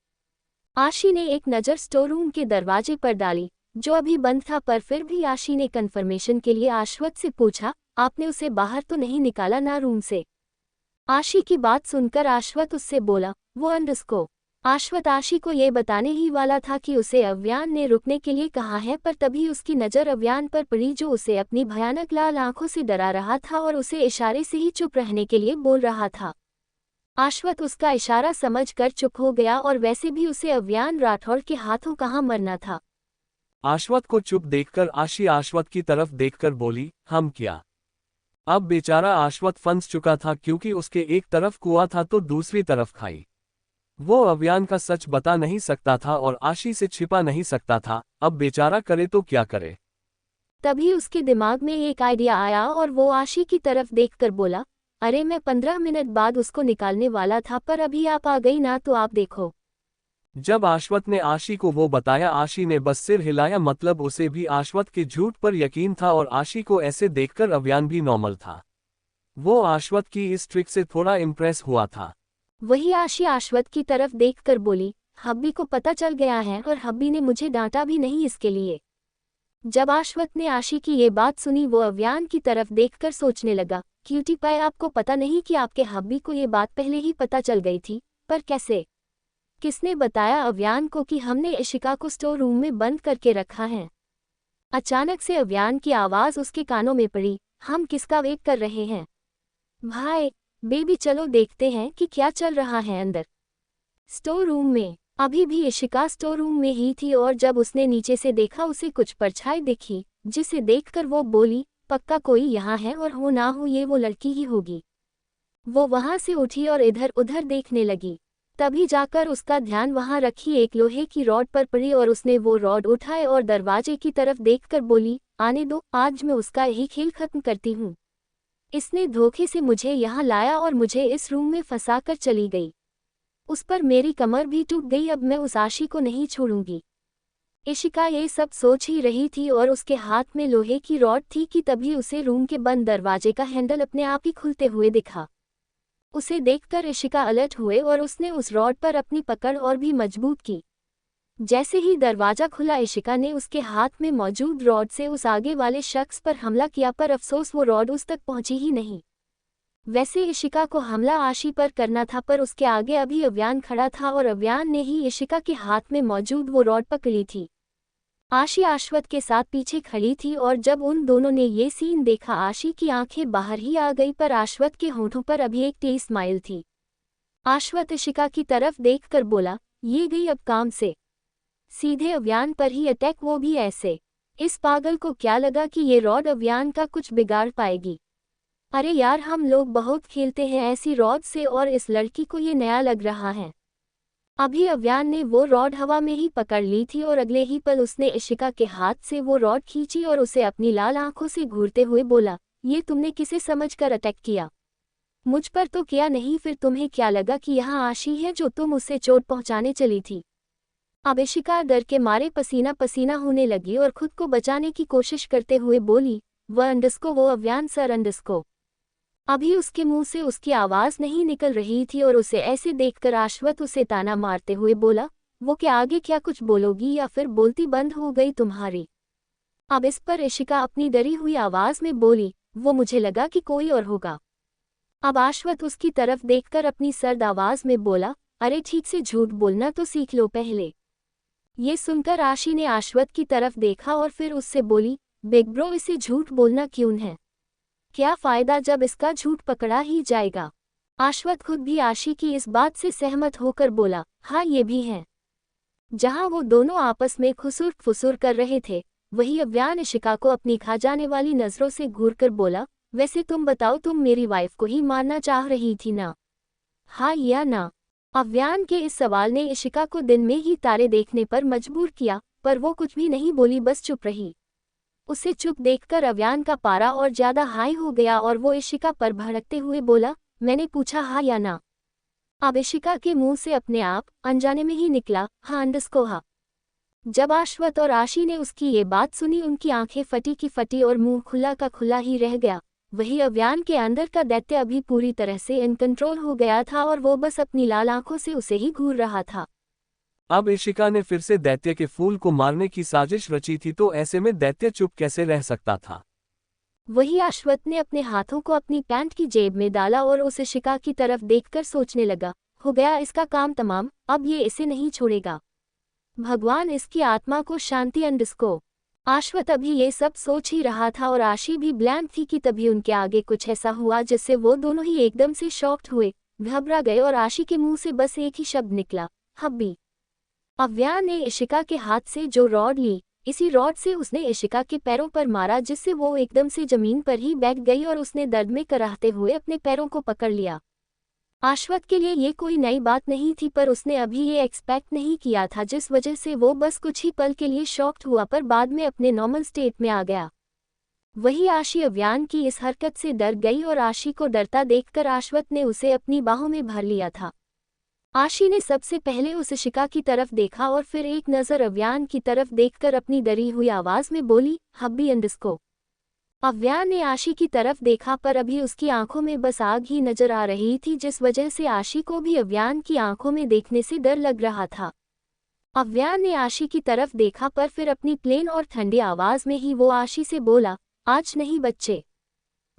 आशी ने एक नज़र स्टोर रूम के दरवाजे पर डाली, जो अभी बंद था, पर फिर भी आशी ने कन्फर्मेशन के लिए आश्वत से पूछा, आपने उसे बाहर तो नहीं निकाला ना रूम से? आशी की बात सुनकर आश्वत उससे बोला, वो अंडरस्को। आश्वत आशी को ये बताने ही वाला था कि उसे अव्यान ने रुकने के लिए कहा है, पर तभी उसकी नज़र अव्यान पर पड़ी जो उसे अपनी भयानक लाल आंखों से डरा रहा था और उसे इशारे से ही चुप रहने के लिए बोल रहा था। आश्वत उसका इशारा समझकर चुप हो गया और वैसे भी उसे अव्यान राठौड़ के हाथों कहाँ मरना था। आश्वत को चुप देखकर आशी आश्वत की तरफ देखकर बोली, हम क्या? अब बेचारा आश्वत फंस चुका था क्योंकि उसके एक तरफ कुआं था तो दूसरी तरफ खाई। वो अव्यान का सच बता नहीं सकता था और आशी से छिपा नहीं सकता था, अब बेचारा करे तो क्या करे। तभी उसके दिमाग में एक आइडिया आया और वो आशी की तरफ देखकर बोला, अरे मैं 15 मिनट बाद उसको निकालने वाला था, पर अभी आप आ गई ना, तो आप देखो। जब आश्वत ने आशी को वो बताया, आशी ने बस सिर हिलाया, मतलब उसे भी आश्वत के झूठ पर यकीन था और आशी को ऐसे देखकर अव्यान भी नॉर्मल था। वो आश्वत की इस ट्रिक से थोड़ा इम्प्रेस हुआ था। वही आशी आश्वत की तरफ देखकर बोली, हब्बी को पता चल गया है और हब्बी ने मुझे डांटा भी नहीं इसके लिए। जब आश्वत ने आशी की ये बात सुनी, वो अव्यान की तरफ देखकर सोचने लगा, क्यूटी पाई, आपको पता नहीं कि आपके हब्बी को ये बात पहले ही पता चल गई थी, पर कैसे? किसने बताया अव्यान को कि हमने इशिका को स्टोर रूम में बंद करके रखा है? अचानक से अव्यान की आवाज़ उसके कानों में पड़ी, हम किसका वेट कर रहे हैं? भाई बेबी, चलो देखते हैं कि क्या चल रहा है अंदर। स्टोर रूम में अभी भी इशिका स्टोर रूम में ही थी और जब उसने नीचे से देखा उसे कुछ परछाई दिखी, जिसे देखकर वो बोली, पक्का कोई यहाँ है और हो ना हो ये वो लड़की ही होगी। वो वहां से उठी और इधर उधर देखने लगी। तभी जाकर उसका ध्यान वहां रखी एक लोहे की रॉड पर पड़ी और उसने वो रॉड उठाए और दरवाजे की तरफ देखकर बोली, आने दो, आज मैं उसका यही खेल खत्म करती हूँ। इसने धोखे से मुझे यहाँ लाया और मुझे इस रूम में फंसाकर चली गई। उस पर मेरी कमर भी टूट गई, अब मैं उस आशी को नहीं छोड़ूंगी। इशिका ये सब सोच ही रही थी और उसके हाथ में लोहे की रॉड थी कि तभी उसे रूम के बंद दरवाजे का हैंडल अपने आप ही खुलते हुए दिखा। उसे देखकर इशिका अलर्ट हुए और उसने उस रॉड पर अपनी पकड़ और भी मजबूत की। जैसे ही दरवाजा खुला, इशिका ने उसके हाथ में मौजूद रॉड से उस आगे वाले शख्स पर हमला किया, पर अफसोस वो रॉड उस तक पहुंची ही नहीं। वैसे इशिका को हमला आशी पर करना था, पर उसके आगे अभी अव्यान खड़ा था और अव्यान ने ही इशिका के हाथ में मौजूद वो रॉड पकड़ी थी। आशी आश्वत के साथ पीछे खड़ी थी और जब उन दोनों ने ये सीन देखा, आशी की आंखें बाहर ही आ गई, पर आश्वत के होठों पर अभी एक तेज स्माइल थी। आश्वत इशिका की तरफ देखकर बोला, ये गई अब काम से। सीधे अव्यान पर ही अटैक, वो भी ऐसे। इस पागल को क्या लगा कि ये रॉड अव्यान का कुछ बिगाड़ पाएगी? अरे यार, हम लोग बहुत खेलते हैं ऐसी रॉड से और इस लड़की को ये नया लग रहा है। अभी अव्यान ने वो रॉड हवा में ही पकड़ ली थी और अगले ही पल उसने इशिका के हाथ से वो रॉड खींची और उसे अपनी लाल आंखों से घूरते हुए बोला, ये तुमने किसे समझकर अटैक किया? मुझ पर तो किया नहीं, फिर तुम्हें क्या लगा कि यहाँ आशी है जो तुम उसे चोट पहुँचाने चली थी? अब इशिका डर के मारे पसीना पसीना होने लगी और खुद को बचाने की कोशिश करते हुए बोली, वो अंडस्को, वो अव्यान सर अंडस्को। अभी उसके मुंह से उसकी आवाज़ नहीं निकल रही थी और उसे ऐसे देखकर आश्वत उसे ताना मारते हुए बोला, वो क्या आगे क्या कुछ बोलोगी या फिर बोलती बंद हो गई तुम्हारी? अब इस पर इशिका अपनी डरी हुई आवाज़ में बोली, वो मुझे लगा कि कोई और होगा। अब आश्वत उसकी तरफ देखकर अपनी सर्द आवाज़ में बोला, अरे ठीक से झूठ बोलना तो सीख लो पहले। ये सुनकर आशी ने आश्वत की तरफ देखा और फिर उससे बोली, बिग ब्रो, इसे झूठ बोलना क्यों है? क्या फ़ायदा जब इसका झूठ पकड़ा ही जाएगा? आश्वत खुद भी आशी की इस बात से सहमत होकर बोला, हाँ ये भी है। जहाँ वो दोनों आपस में खुसुर फुसुर कर रहे थे, वही अव्यान इशिका को अपनी खा जाने वाली नज़रों से घूरकर बोला, वैसे तुम बताओ, तुम मेरी वाइफ को ही मारना चाह रही थी ना? हाँ या ना? अव्यान के इस सवाल ने इशिका को दिन में ही तारे देखने पर मजबूर किया, पर वो कुछ भी नहीं बोली, बस चुप रही। उसे चुप देखकर अव्यान का पारा और ज्यादा हाई हो गया और वो इशिका पर भड़कते हुए बोला, मैंने पूछा हाँ या ना? अब इशिका के मुंह से अपने आप अनजाने में ही निकला, हाँ अंडरस्को हाँ। जब आश्वत और आशी ने उसकी ये बात सुनी, उनकी आंखें फटी की फटी और मुंह खुला का खुला ही रह गया। वही अव्यान के अंदर का दैत्य अभी पूरी तरह से इनकंट्रोल हो गया था और वो बस अपनी लाल आंखों से उसे ही घूर रहा था। अब इशिका ने फिर से दैत्य के फूल को मारने की साजिश रची थी, तो ऐसे में दैत्य चुप कैसे रह सकता था। वही आश्वत ने अपने हाथों को अपनी पैंट की जेब में डाला और उस इशिका की तरफ देखकर सोचने लगा, हो गया इसका काम तमाम, अब ये इसे नहीं छोड़ेगा। भगवान इसकी आत्मा को शांति अंडस्को। आश्वत अभी ये सब सोच ही रहा था और आशी भी ब्लैंक थी कि तभी उनके आगे कुछ ऐसा हुआ जिससे वो दोनों ही एकदम से शॉक्ड हुए, घबरा गए और आशी के मुंह से बस एक ही शब्द निकला, हब्बी। अव्यान ने इशिका के हाथ से जो रॉड ली, इसी रॉड से उसने इशिका के पैरों पर मारा, जिससे वो एकदम से जमीन पर ही बैठ गई और उसने दर्द में कराहते हुए अपने पैरों को पकड़ लिया। आश्वत के लिए ये कोई नई बात नहीं थी, पर उसने अभी ये एक्सपेक्ट नहीं किया था, जिस वजह से वो बस कुछ ही पल के लिए शॉक्ड हुआ पर बाद में अपने नॉर्मल स्टेट में आ गया। वही आशी अव्यान की इस हरकत से डर गई और आशी को डरता देखकर आश्वत ने उसे अपनी बाहों में भर लिया था। आशी ने सबसे पहले उस इशिका की तरफ देखा और फिर एक नज़र अव्यान की तरफ देखकर अपनी डरी हुई आवाज में बोली, हब्बी अंडस्को। अव्यान ने आशी की तरफ देखा पर अभी उसकी आंखों में बस आग ही नजर आ रही थी, जिस वजह से आशी को भी अव्यान की आंखों में देखने से डर लग रहा था। अव्यान ने आशी की तरफ देखा पर फिर अपनी प्लेन और ठंडी आवाज में ही वो आशी से बोला, आज नहीं बच्चे,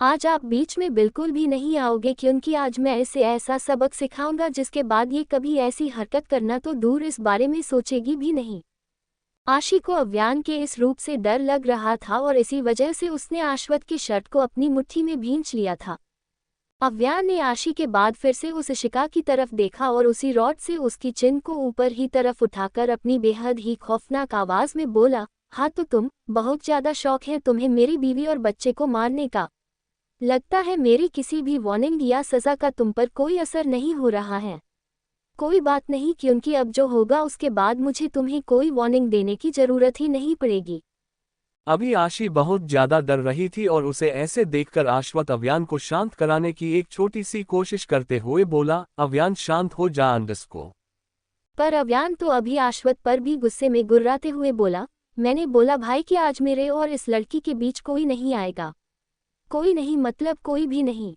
आज आप बीच में बिल्कुल भी नहीं आओगे, क्योंकि आज मैं इसे ऐसा सबक सिखाऊंगा जिसके बाद ये कभी ऐसी हरकत करना तो दूर इस बारे में सोचेगी भी नहीं। आशी को अव्यान के इस रूप से डर लग रहा था और इसी वजह से उसने आश्वत की शर्ट को अपनी मुट्ठी में भींच लिया था। अव्यान ने आशी के बाद फिर से उस इशिका की तरफ देखा और उसी रॉड से उसकी चिन को ऊपर ही तरफ उठाकर अपनी बेहद ही खौफनाक आवाज में बोला, हाँ तो तुम बहुत ज्यादा शौक है तुम्हें मेरी बीवी और बच्चे को मारने का। लगता है मेरी किसी भी वार्निंग या सज़ा का तुम पर कोई असर नहीं हो रहा है। कोई बात नहीं, क्योंकि अब जो होगा उसके बाद मुझे तुम्हें कोई वार्निंग देने की जरूरत ही नहीं पड़ेगी। अभी आशी बहुत ज्यादा डर रही थी और उसे ऐसे देखकर आश्वत अव्यान को शांत कराने की एक छोटी सी कोशिश करते हुए बोला, अव्यान शांत हो जा अंडस्को। पर अव्यान तो अभी आश्वत पर भी गुस्से में गुर्राते हुए बोला, मैंने बोला भाई कि आज मेरे और इस लड़की के बीच कोई नहीं आएगा। कोई नहीं मतलब कोई भी नहीं।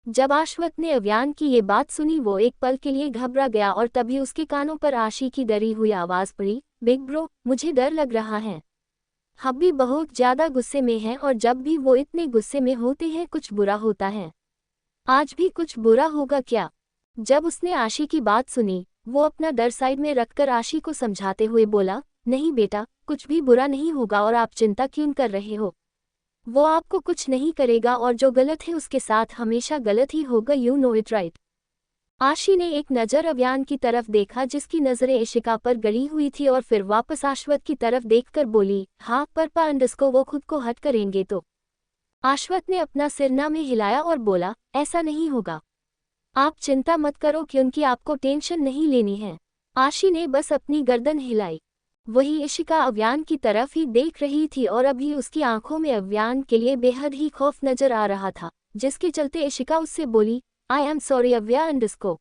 जब आश्वत ने अव्यान की ये बात सुनी, वो एक पल के लिए घबरा गया और तभी उसके कानों पर आशी की डरी हुई आवाज पड़ी, बिग ब्रो मुझे डर लग रहा है। हब्बी बहुत ज्यादा गुस्से में है और जब भी वो इतने गुस्से में होते हैं कुछ बुरा होता है। आज भी कुछ बुरा होगा क्या? जब उसने आशी की बात सुनी, वो अपना डर साइड में रखकर आशी को समझाते हुए बोला, नहीं बेटा, कुछ भी बुरा नहीं होगा और आप चिंता क्यों कर रहे हो? वो आपको कुछ नहीं करेगा और जो गलत है उसके साथ हमेशा गलत ही होगा, यू नो इट राइट। आशी ने एक नज़र अव्यान की तरफ देखा जिसकी नज़रें इशिका पर गड़ी हुई थी और फिर वापस आश्वत की तरफ देखकर बोली, हाँ पर अंडस्को वो खुद को हट करेंगे तो। आश्वत ने अपना सिरना में हिलाया और बोला, ऐसा नहीं होगा, आप चिंता मत करो क्योंकि आपको टेंशन नहीं लेनी है। आशी ने बस अपनी गर्दन हिलाई। वही इशिका अव्यान की तरफ ही देख रही थी और अभी उसकी आंखों में अव्यान के लिए बेहद ही खौफ नजर आ रहा था, जिसके चलते इशिका उससे बोली, आई एम सॉरी अव्यान अंडस्को।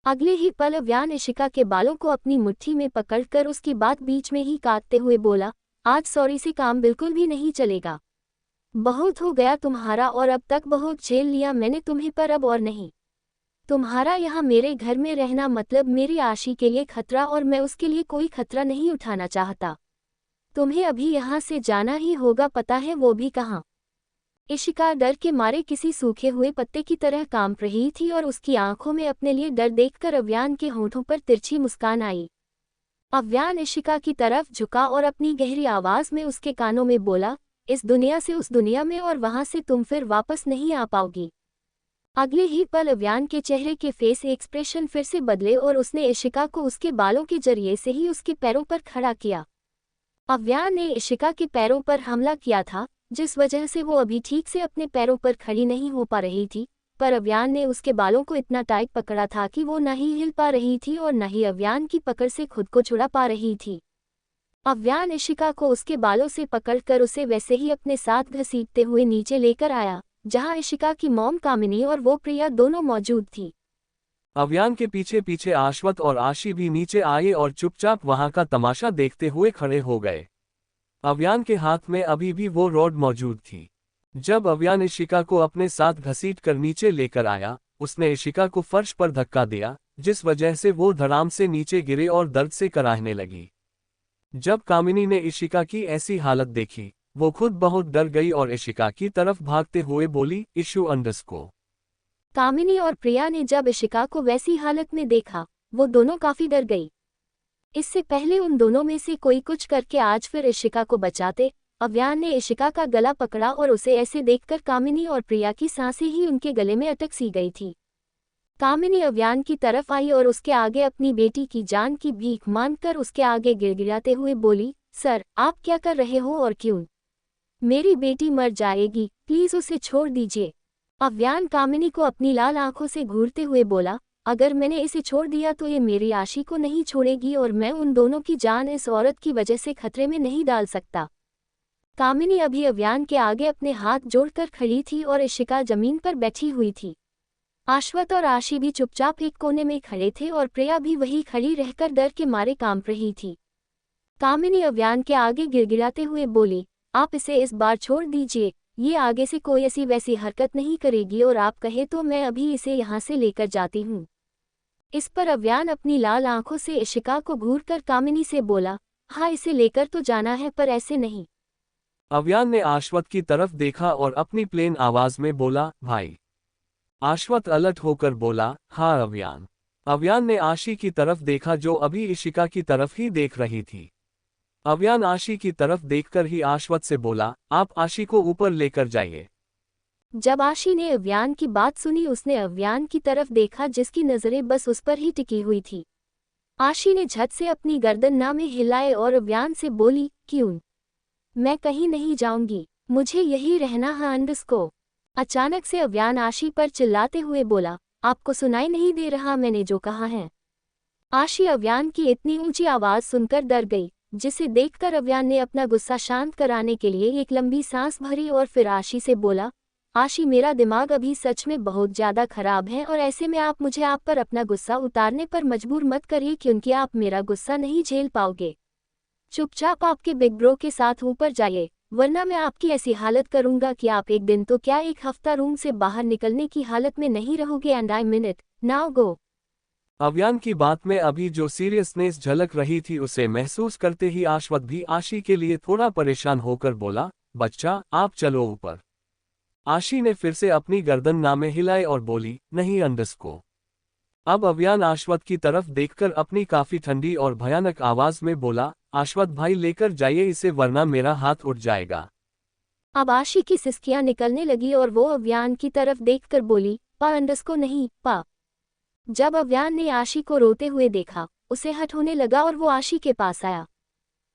अगले ही पल अव्यान इशिका के बालों को अपनी मुट्ठी में पकड़कर उसकी बात बीच में ही काटते हुए बोला, आज सॉरी से काम बिल्कुल भी नहीं चलेगा। बहुत हो गया तुम्हारा और अब तक बहुत झेल लिया मैंने तुम्हें, पर अब और नहीं। तुम्हारा यहाँ मेरे घर में रहना मतलब मेरी आशी के लिए खतरा और मैं उसके लिए कोई खतरा नहीं उठाना चाहता। तुम्हें अभी यहाँ से जाना ही होगा, पता है वो भी कहाँ? इशिका डर के मारे किसी सूखे हुए पत्ते की तरह कांप रही थी और उसकी आंखों में अपने लिए डर देखकर अव्यान के होठों पर तिरछी मुस्कान आई। अव्यान इशिका की तरफ झुका और अपनी गहरी आवाज में उसके कानों में बोला, इस दुनिया से उस दुनिया में और वहां से तुम फिर वापस नहीं आ पाओगी। अगले ही पल अव्यान के चेहरे के फेस एक्सप्रेशन फिर से बदले और उसने इशिका को उसके बालों के जरिए से ही उसके पैरों पर खड़ा किया। अव्यान ने इशिका के पैरों पर हमला किया था, जिस वजह से वो अभी ठीक से अपने पैरों पर खड़ी नहीं हो पा रही थी, पर अव्यान ने उसके बालों को इतना टाइट पकड़ा था कि वो न ही हिल पा रही थी और न ही अव्यान की पकड़ से खुद को छुड़ा पा रही थी। अव्यान इशिका को उसके बालों से पकड़कर उसे वैसे ही अपने साथ घसीटते हुए नीचे लेकर आया, जहां इशिका की मॉम कामिनी और वो प्रिया दोनों मौजूद थी। अव्यान के पीछे पीछे आशवत और आशी भी नीचे आए और चुपचाप वहां का तमाशा देखते हुए खड़े हो गए। अव्यान के हाथ में अभी भी वो रॉड मौजूद थी। जब अव्यान इशिका को अपने साथ घसीट कर नीचे लेकर आया, उसने इशिका को फर्श पर धक्का दिया, जिस वजह से वो धड़ाम से नीचे गिरे और दर्द से कराहने लगी। जब कामिनी ने इशिका की ऐसी हालत देखी, वो खुद बहुत डर गई और इशिका की तरफ भागते हुए बोली, इशू अंडरस्को। कामिनी और प्रिया ने जब इशिका को वैसी हालत में देखा, वो दोनों काफी डर गई। इससे पहले उन दोनों में से कोई कुछ करके आज फिर इशिका को बचाते। अव्यान ने इशिका का गला पकड़ा और उसे ऐसे देखकर कामिनी और प्रिया की सांसें ही उनके गले में अटक सी गई थी। कामिनी अव्यान की तरफ आई और उसके आगे अपनी बेटी की जान की भीख मांगकर उसके आगे गिड़गिड़ाते हुए बोली, सर, आप क्या कर रहे हो और क्यों? मेरी बेटी मर जाएगी, प्लीज उसे छोड़ दीजिए। अव्यान कामिनी को अपनी लाल आंखों से घूरते हुए बोला, अगर मैंने इसे छोड़ दिया तो ये मेरी आशी को नहीं छोड़ेगी और मैं उन दोनों की जान इस औरत की वजह से खतरे में नहीं डाल सकता। कामिनी अभी अव्यान के आगे अपने हाथ जोड़कर खड़ी थी और इशिका जमीन पर बैठी हुई थी। आशवत और आशी भी चुपचाप एक कोने में खड़े थे और प्रिया भी वही खड़ी रहकर डर के मारे कांप रही थी। कामिनी अव्यान के आगे गिड़गिड़ाते हुए बोली, आप इसे इस बार छोड़ दीजिए, ये आगे से कोई ऐसी वैसी हरकत नहीं करेगी और आप कहे तो मैं अभी इसे यहाँ से लेकर जाती हूँ। इस पर अव्यान अपनी लाल आंखों से इशिका को घूरकर कामिनी से बोला, हाँ, इसे लेकर तो जाना है पर ऐसे नहीं। अव्यान ने आशवत की तरफ देखा और अपनी प्लेन आवाज में बोला, भाई। आशवत अलर्ट होकर बोला, हाँ अव्यान। अव्यान ने आशी की तरफ देखा जो अभी इशिका की तरफ ही देख रही थी। अव्यान आशी की तरफ देखकर ही आशवत से बोला, आप आशी को ऊपर लेकर जाइए। जब आशी ने अव्यान की बात सुनी, उसने अव्यान की तरफ देखा जिसकी नजरें बस उस पर ही टिकी हुई थी। आशी ने झट से अपनी गर्दन ना में हिलाए और अव्यान से बोली, क्यों? मैं कहीं नहीं जाऊंगी, मुझे यही रहना है अंडरस्को। अचानक से अव्यान आशी पर चिल्लाते हुए बोला, आपको सुनाई नहीं दे रहा मैंने जो कहा है? आशी अव्यान की इतनी ऊंची आवाज सुनकर डर गई, जिसे देखकर अव्यान ने अपना गुस्सा शांत कराने के लिए एक लंबी सांस भरी और फिर आशी से बोला, आशी, मेरा दिमाग अभी सच में बहुत ज़्यादा खराब है और ऐसे में आप मुझे आप पर अपना गुस्सा उतारने पर मजबूर मत करिए क्योंकि आप मेरा गुस्सा नहीं झेल पाओगे। चुपचाप आपके बिग ब्रो के साथ ऊपर जाइए, वरना मैं आपकी ऐसी हालत करूंगा कि आप एक दिन तो क्या एक हफ्ता रूम से बाहर निकलने की हालत में नहीं रहोगे। And I mean it, now go. Avyan की बात में अभी जो सीरियसनेस झलक रही थी उसे महसूस करते ही आशवत भी आशी के लिए थोड़ा परेशान होकर बोला, बच्चा, आप चलो ऊपर। आशी ने फिर से अपनी गर्दन नामे हिलाई और बोली, नहीं अंडरस्को। अब अव्यान आशवत की तरफ देखकर अपनी काफी ठंडी और भयानक आवाज में बोला, आशवत भाई लेकर जाइए इसे वरना मेरा हाथ उठ जाएगा। अब आशी की सिसकियां निकलने लगी और वो अव्यान की तरफ देखकर बोली, पा अंडरस्को नहीं, पा। जब अव्यान ने आशी को रोते हुए देखा, उसे हट होने लगा और वो आशी के पास आया।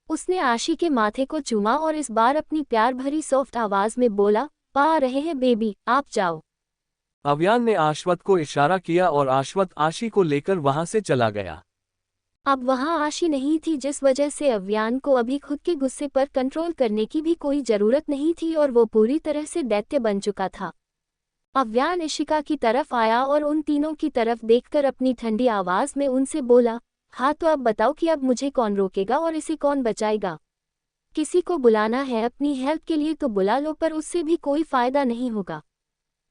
उसने आशी के माथे को चूमा और इस बार अपनी प्यार भरी सॉफ्ट आवाज में बोला, पा आ रहे हैं बेबी, आप जाओ। अव्यान ने आशवत को इशारा किया और आशवत आशी को लेकर वहां से चला गया। अब वहां आशी नहीं थी, जिस वजह से अव्यान को अभी खुद के गुस्से पर कंट्रोल करने की भी कोई जरूरत नहीं थी और वो पूरी तरह से दैत्य बन चुका था। अव्यान इशिका की तरफ आया और उन तीनों की तरफ देखकर अपनी ठंडी आवाज में उनसे बोला, हाँ तो अब बताओ कि अब मुझे कौन रोकेगा और इसे कौन बचाएगा? किसी को बुलाना है अपनी हेल्प के लिए तो बुला लो, पर उससे भी कोई फायदा नहीं होगा।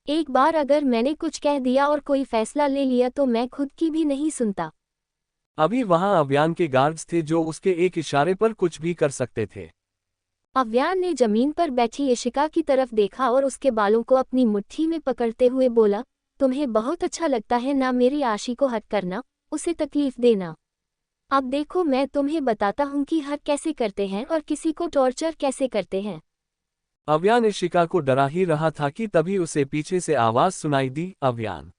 एक बार अगर मैंने कुछ कह दिया और कोई फैसला ले लिया तो मैं खुद की भी नहीं सुनता। अभी वहां अव्यान के गार्ड्स थे जो उसके एक इशारे पर कुछ भी कर सकते थे। अव्यान ने जमीन पर बैठी इशिका की तरफ देखा और उसके बालों को अपनी मुट्ठी में पकड़ते हुए बोला, तुम्हें बहुत अच्छा लगता है ना मेरी आशी को हट करना, उसे तकलीफ देना। अब देखो मैं तुम्हें बताता हूँ कि हर कैसे करते हैं और किसी को टॉर्चर कैसे करते हैं। अव्यान इशिका को डरा ही रहा था कि तभी उसे पीछे से आवाज सुनाई दी, अव्यान।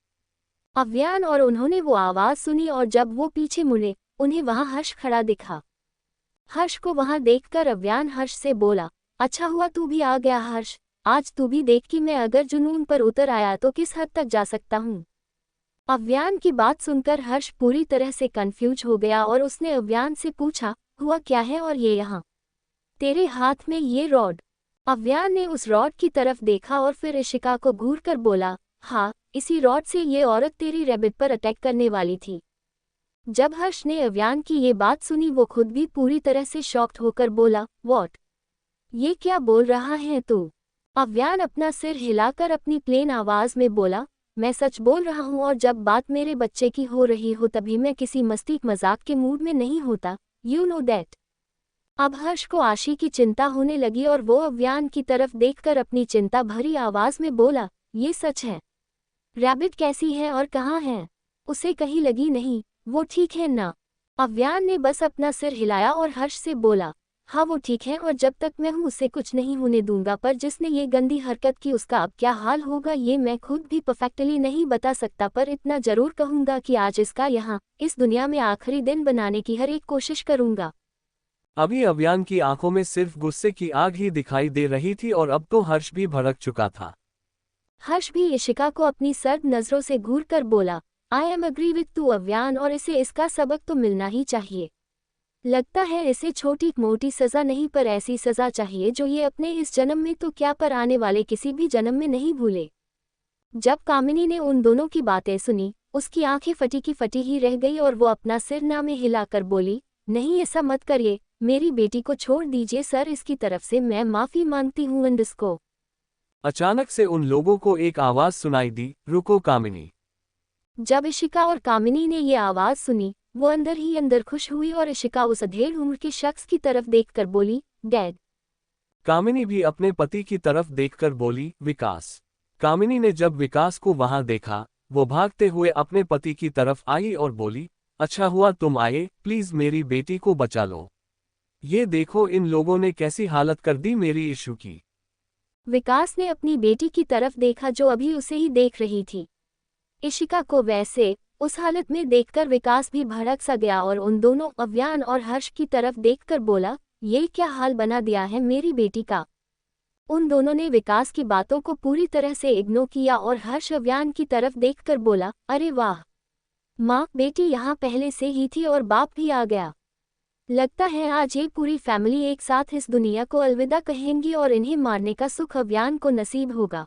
अव्यान और उन्होंने वो आवाज सुनी और जब वो पीछे मुड़े, उन्हें वहां हर्ष खड़ा दिखा। हर्ष को वहां देखकर अव्यान हर्ष से बोला, अच्छा हुआ तू भी आ गया हर्ष, आज तू भी देख कि मैं अगर जुनून पर उतर आया तो किस हद तक जा सकता हूँ। अव्यान की बात सुनकर हर्ष पूरी तरह से कंफ्यूज हो गया और उसने अव्यान से पूछा, हुआ क्या है और ये यहाँ तेरे हाथ में ये रॉड? अव्यान ने उस रॉड की तरफ देखा और फिर इशिका को घूरकर बोला, हाँ, इसी रॉड से ये औरत तेरी रैबिट पर अटैक करने वाली थी। जब हर्ष ने अव्यान की ये बात सुनी वो खुद भी पूरी तरह से शॉक्ड होकर बोला, व्हाट? ये क्या बोल रहा है तू? अव्यान अपना सिर हिलाकर अपनी प्लेन आवाज में बोला, मैं सच बोल रहा हूँ और जब बात मेरे बच्चे की हो रही हो तभी मैं किसी मस्ती मजाक के मूड में नहीं होता, यू नो दैट। अब हर्ष को आशी की चिंता होने लगी और वो अव्यान की तरफ देखकर अपनी चिंता भरी आवाज में बोला, ये सच है? रैबिट कैसी है और कहाँ है? उसे कहीं लगी नहीं, वो ठीक है ना? अव्यान ने बस अपना सिर हिलाया और हर्ष से बोला, हाँ वो ठीक है और जब तक मैं हूँ उसे कुछ नहीं होने दूंगा, पर जिसने ये गंदी हरकत की उसका अब क्या हाल होगा ये मैं खुद भी परफेक्टली नहीं बता सकता, पर इतना जरूर कहूंगा कि आज इसका यहाँ इस दुनिया में आखिरी दिन बनाने की हर एक कोशिश करूंगा। अभी अव्यान की आंखों में सिर्फ गुस्से की आग ही दिखाई दे रही थी और अब तो हर्ष भी भड़क चुका था। हर्ष भी इशिका को अपनी सर्द नजरों से घूरकर बोला, आई एम अग्री विथ तू अव्यान, और इसे इसका सबक तो मिलना ही चाहिए। लगता है इसे छोटी मोटी सजा नहीं पर ऐसी सजा चाहिए जो ये अपने इस जन्म में तो क्या पर आने वाले किसी भी जन्म में नहीं भूले। जब कामिनी ने उन दोनों की बातें सुनी उसकी आंखें फटी की फटी ही रह गई और वो अपना सिर ना में हिलाकर बोली, नहीं ऐसा मत करिए, मेरी बेटी को छोड़ दीजिए सर, इसकी तरफ से मैं माफी मांगती हूँ इंडिस्को। अचानक से उन लोगों को एक आवाज सुनाई दी, रुको कामिनी। जब इशिका और कामिनी ने ये आवाज सुनी वो अंदर ही अंदर खुश हुई और इशिका उस अधेड़ उम्र के शख्स की तरफ देखकर बोली, डैड। कामिनी भी अपने पति की तरफ देखकर बोली, विकास। कामिनी ने जब विकास को वहां देखा वो भागते हुए अपने पति की तरफ आई और बोली, अच्छा हुआ तुम आए, प्लीज मेरी बेटी को बचा लो। ये देखो इन लोगों ने कैसी हालत कर दी मेरी इशू की। विकास ने अपनी बेटी की तरफ देखा जो अभी उसे ही देख रही थी। इशिका को वैसे उस हालत में देखकर विकास भी भड़क सा गया और उन दोनों अव्यान और हर्ष की तरफ देखकर बोला, ये क्या हाल बना दिया है मेरी बेटी का। उन दोनों ने विकास की बातों को पूरी तरह से इग्नोर किया और हर्ष अव्यान की तरफ देखकर बोला, अरे वाह माँ, बेटी यहाँ पहले से ही थी और बाप भी आ गया। लगता है आज ये पूरी फैमिली एक साथ इस दुनिया को अलविदा कहेंगी और इन्हें मारने का सुख अव्यान को नसीब होगा।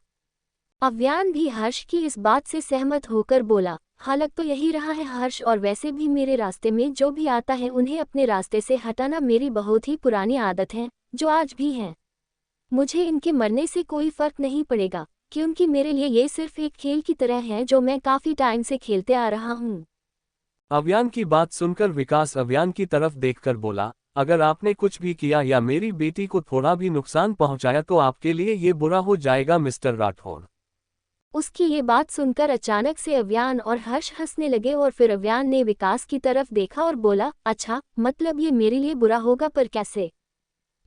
अव्यान भी हर्ष की इस बात से सहमत होकर बोला, हालत तो यही रहा है हर्ष, और वैसे भी मेरे रास्ते में जो भी आता है उन्हें अपने रास्ते से हटाना मेरी बहुत ही पुरानी आदत है जो आज भी है। मुझे इनके मरने से कोई फर्क नहीं पड़ेगा क्योंकि मेरे लिए ये सिर्फ एक खेल की तरह है जो मैं काफी टाइम से खेलते आ रहा हूँ। अव्यान की बात सुनकर विकास अव्यान की तरफ देखकर बोला, अगर आपने कुछ भी किया या मेरी बेटी को थोड़ा भी नुकसान पहुंचाया तो आपके लिए ये बुरा हो जाएगा मिस्टर राठौड़। उसकी ये बात सुनकर अचानक से अव्यान और हर्ष हंसने लगे और फिर अव्यान ने विकास की तरफ देखा और बोला, अच्छा मतलब ये मेरे लिए बुरा होगा, पर कैसे?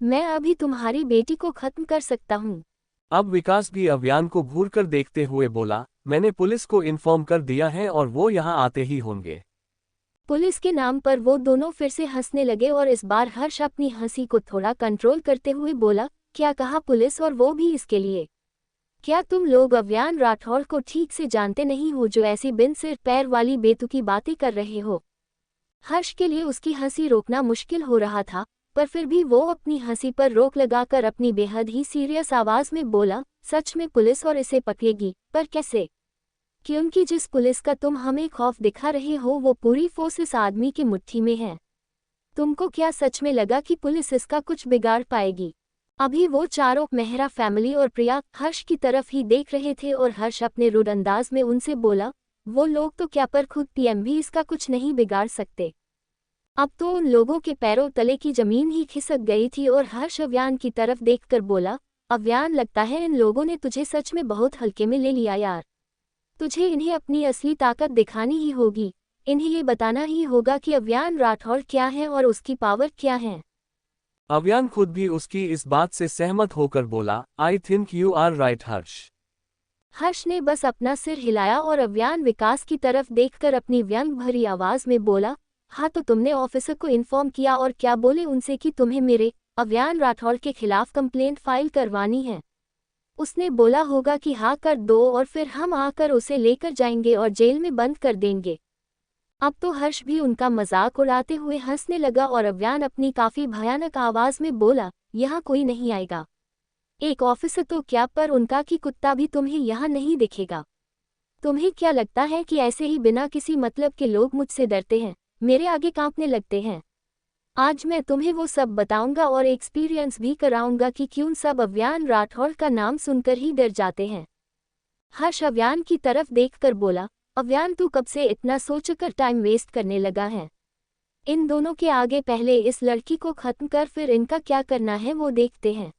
मैं अभी तुम्हारी बेटी को खत्म कर सकता हूँ। अब विकास भी अव्यान को घूरकर देखते हुए बोला, मैंने पुलिस को इन्फॉर्म कर दिया है और वो यहाँ आते ही होंगे। पुलिस के नाम पर वो दोनों फिर से हंसने लगे और इस बार हर्ष अपनी हंसी को थोड़ा कंट्रोल करते हुए बोला, क्या कहा पुलिस, और वो भी इसके लिए? क्या तुम लोग अव्यान राठौड़ को ठीक से जानते नहीं हो जो ऐसी बिन सिर पैर वाली बेतुकी बातें कर रहे हो? हर्ष के लिए उसकी हंसी रोकना मुश्किल हो रहा था पर फिर भी वो अपनी हंसी पर रोक लगाकर अपनी बेहद ही सीरियस आवाज में बोला, सच में पुलिस और इसे पकड़ेगी, पर कैसे? क्योंकि जिस पुलिस का तुम हमें खौफ दिखा रहे हो वो पूरी फोर्स इस आदमी की मुट्ठी में है। तुमको क्या सच में लगा कि पुलिस इसका कुछ बिगाड़ पाएगी? अभी वो चारों मेहरा फैमिली और प्रिया हर्ष की तरफ ही देख रहे थे और हर्ष अपने रुड अंदाज में उनसे बोला, वो लोग तो क्या पर खुद पीएम भी इसका कुछ नहीं बिगाड़ सकते। अब तो उन लोगों के पैरों तले की जमीन ही खिसक गई थी और हर्ष अव्यान की तरफ देखकर बोला, अव्यान लगता है इन लोगों ने तुझे सच में बहुत हल्के में ले लिया यार। तुझे इन्हें अपनी असली ताकत दिखानी ही होगी, इन्हें ये बताना ही होगा कि अव्यान राठौड़ क्या है और उसकी पावर क्या है। अव्यान खुद भी उसकी इस बात से सहमत होकर बोला, I think you are right Harsh. Harsh ने बस अपना सिर हिलाया और अव्यान विकास की तरफ देखकर अपनी व्यंग भरी आवाज में बोला, हाँ तो तुमने ऑफिसर को इन्फॉर्म किया और क्या बोले उनसे कि तुम्हें मेरे अव्यान राठौड़ के खिलाफ कंप्लेंट फाइल करवानी है? उसने बोला होगा कि हाँ कर दो और फिर हम आकर उसे लेकर जाएंगे और जेल में बंद कर देंगे। अब तो हर्ष भी उनका मजाक उड़ाते हुए हंसने लगा और अव्यान अपनी काफी भयानक आवाज में बोला, यहाँ कोई नहीं आएगा। एक ऑफिसर तो क्या पर उनका कि कुत्ता भी तुम्हें यहाँ नहीं दिखेगा। तुम्हें क्या लगता है कि ऐसे ही बिना किसी मतलब के लोग मुझसे डरते हैं, मेरे आगे कांपने लगते हैं? आज मैं तुम्हें वो सब बताऊंगा और एक्सपीरियंस भी कराऊंगा कि क्यों सब अव्यान राठौड़ का नाम सुनकर ही डर जाते हैं। हर्ष अव्यान की तरफ देखकर बोला, अव्यान तू कब से इतना सोचकर टाइम वेस्ट करने लगा है? इन दोनों के आगे पहले इस लड़की को खत्म कर फिर इनका क्या करना है वो देखते हैं।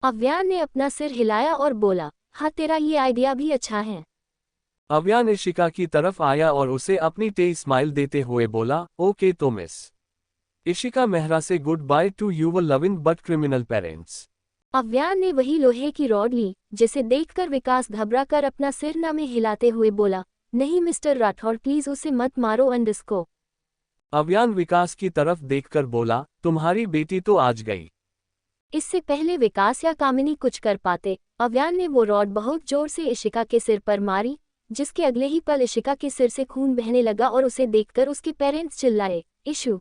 अव्यान ने अपना सिर हिलाया और बोला, हाँ तेरा ये आइडिया भी अच्छा है। अव्यान इशिका की तरफ आया और उसे अपनी तेज स्माइल देते हुए बोला, ओके तो मिस इशिका मेहरा से good by two your loving but criminal parents. Avyan ने वही लोहे की रॉड ली, जिसे देखकर विकास घबराकर अपना सिर न में हिलाते हुए बोला, नहीं मिस्टर राठौड़ प्लीज उसे मत मारो इसको। अव्यान विकास की तरफ देखकर बोला, तुम्हारी बेटी तो आज गई। इससे पहले विकास या कामिनी कुछ कर पाते, अव्यान ने वो रॉड बहुत जोर से इशिका के सिर पर मारी, जिसके अगले ही पल इशिका के सिर से खून बहने लगा और उसे देखकर उसके पेरेंट्स चिल्लाए, इशू।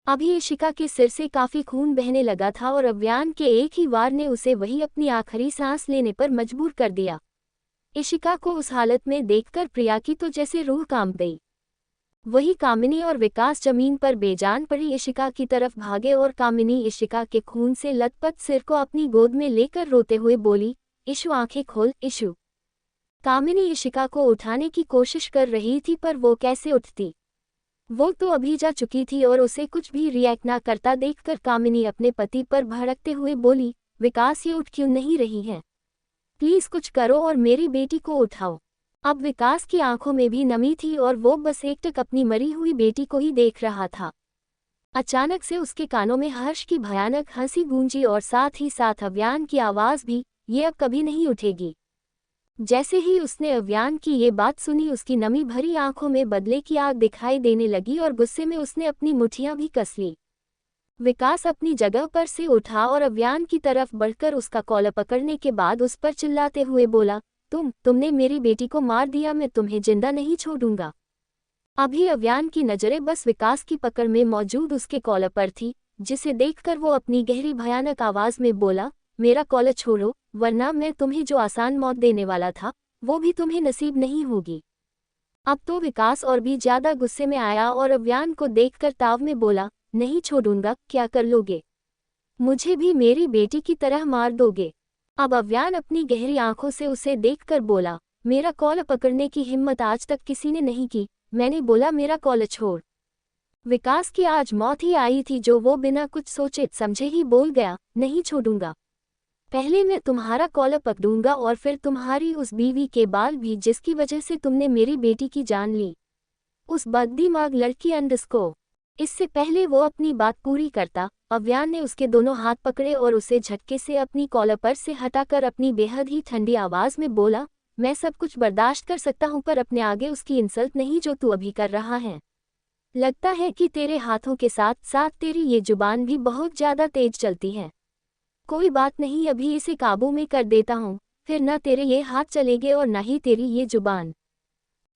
अभी इशिका के सिर से काफी खून बहने लगा था और अव्यान के एक ही वार ने उसे वही अपनी आखिरी सांस लेने पर मजबूर कर दिया। इशिका को उस हालत में देखकर प्रिया की तो जैसे रूह कांप गई। वही कामिनी और विकास जमीन पर बेजान पड़ी इशिका की तरफ भागे और कामिनी इशिका के खून से लथपथ सिर को अपनी गोद में लेकर रोते हुए बोली, इशू आंखें खोल इशू। कामिनी इशिका को उठाने की कोशिश कर रही थी पर वो कैसे उठती? वो तो अभी जा चुकी थी और उसे कुछ भी रिएक्ट ना करता देखकर कामिनी अपने पति पर भड़कते हुए बोली, विकास ये उठ क्यों नहीं रही है? प्लीज कुछ करो और मेरी बेटी को उठाओ। अब विकास की आंखों में भी नमी थी और वो बस एकटक अपनी मरी हुई बेटी को ही देख रहा था। अचानक से उसके कानों में हर्ष की भयानक हंसी गूंजी और साथ ही साथ अव्यान की आवाज भी, ये अब कभी नहीं उठेगी। जैसे ही उसने अव्यान की ये बात सुनी उसकी नमी भरी आंखों में बदले की आग दिखाई देने लगी और गुस्से में उसने अपनी मुठ्ठियां भी कस ली। विकास अपनी जगह पर से उठा और अव्यान की तरफ बढ़कर उसका कॉलर पकड़ने के बाद उस पर चिल्लाते हुए बोला, तुमने मेरी बेटी को मार दिया, मैं तुम्हें जिंदा नहीं छोड़ूंगा। अभी अव्यान की नजरें बस विकास की पकड़ में मौजूद उसके कॉलर पर थी, जिसे देखकर वो अपनी गहरी भयानक आवाज में बोला, मेरा कॉलर छोड़ो वरना मैं तुम्हें जो आसान मौत देने वाला था वो भी तुम्हें नसीब नहीं होगी। अब तो विकास और भी ज्यादा गुस्से में आया और अव्यान को देखकर ताव में बोला, नहीं छोड़ूंगा, क्या कर लोगे? मुझे भी मेरी बेटी की तरह मार दोगे? अब अव्यान अपनी गहरी आंखों से उसे देखकर बोला, मेरा कॉलर पकड़ने की हिम्मत आज तक किसी ने नहीं की, मैंने बोला मेरा कॉलर छोड़। विकास की आज मौत ही आई थी जो वो बिना कुछ सोचे समझे ही बोल गया, नहीं छोड़ूंगा। पहले मैं तुम्हारा कॉलर पकड़ूंगा और फिर तुम्हारी उस बीवी के बाल भी जिसकी वजह से तुमने मेरी बेटी की जान ली, उस बददिमाग लड़की को। इससे पहले वो अपनी बात पूरी करता, अव्यान ने उसके दोनों हाथ पकड़े और उसे झटके से अपनी कॉलर पर से हटाकर अपनी बेहद ही ठंडी आवाज में बोला, मैं सब कुछ बर्दाश्त कर सकता हूँ पर अपने आगे उसकी इंसल्ट नहीं जो तू अभी कर रहा है। लगता है कि तेरे हाथों के साथ साथ तेरी ये जुबान भी बहुत ज्यादा तेज चलती है। कोई बात नहीं, अभी इसे काबू में कर देता हूँ, फिर न तेरे ये हाथ चलेंगे और न ही तेरी ये जुबान।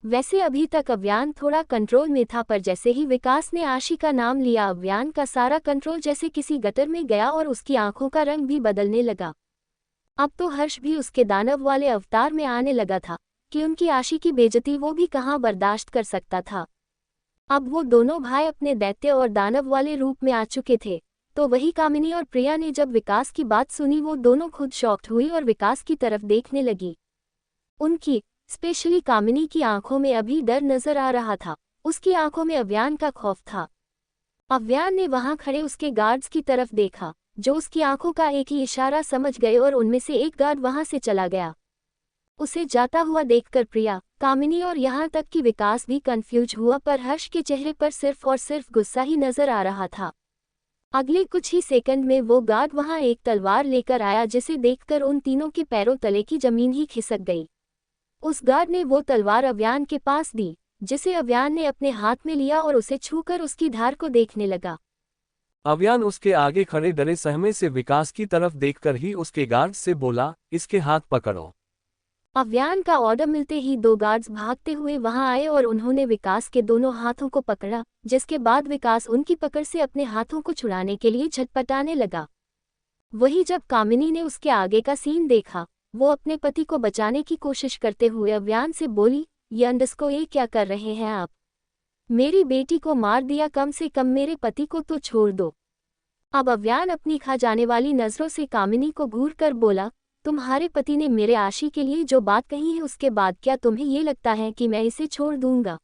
वैसे अभी तक अव्यान थोड़ा कंट्रोल में था पर जैसे ही विकास ने आशी का नाम लिया अव्यान का सारा कंट्रोल जैसे किसी गटर में गया और उसकी आंखों का रंग भी बदलने लगा। अब तो हर्ष भी उसके दानव वाले अवतार में आने लगा था कि उनकी आशी की बेइज्जती वो भी कहाँ बर्दाश्त कर सकता था। अब वो दोनों भाई अपने दैत्य और दानव वाले रूप में आ चुके थे। तो वही कामिनी और प्रिया ने जब विकास की बात सुनी वो दोनों खुद शॉक्ड हुई और विकास की तरफ देखने लगी। उनकी स्पेशली कामिनी की आंखों में अभी डर नजर आ रहा था, उसकी आंखों में अव्यान का खौफ था। अव्यान ने वहां खड़े उसके गार्ड्स की तरफ देखा, जो उसकी आंखों का एक ही इशारा समझ गए और उनमें से एक गार्ड वहां से चला गया। उसे जाता हुआ देखकर प्रिया, कामिनी और यहाँ तक कि विकास भी कंफ्यूज हुआ पर हर्ष के चेहरे पर सिर्फ और सिर्फ गुस्सा ही नजर आ रहा था। अगले कुछ ही सेकंड में वो गार्ड वहां एक तलवार लेकर आया जिसे देखकर उन तीनों के पैरों तले की जमीन ही खिसक गई। उस गार्ड ने वो तलवार अव्यान के पास दी, जिसे अव्यान ने अपने हाथ में लिया और उसे छूकर उसकी धार को देखने लगा। अव्यान उसके आगे खड़े डरे सहमे से विकास की तरफ देखकर ही उसके गार्ड से बोला, इसके हाथ पकड़ो। अव्यान का ऑर्डर मिलते ही दो गार्ड्स भागते हुए वहां आए और उन्होंने विकास के दोनों हाथों को पकड़ा, जिसके बाद विकास उनकी पकड़ से अपने हाथों को छुड़ाने के लिए झटपटाने लगा। वही जब कामिनी ने उसके आगे का सीन देखा, वो अपने पति को बचाने की कोशिश करते हुए अव्यान से बोली, यंडस्को, ये क्या कर रहे हैं आप? मेरी बेटी को मार दिया, कम से कम मेरे पति को तो छोड़ दो। अब अव्यान अपनी खा जाने वाली नजरों से कामिनी को घूर कर बोला, तुम्हारे पति ने मेरे आशी के लिए जो बात कही है उसके बाद क्या तुम्हें ये लगता है कि मैं इसे छोड़ दूंगा?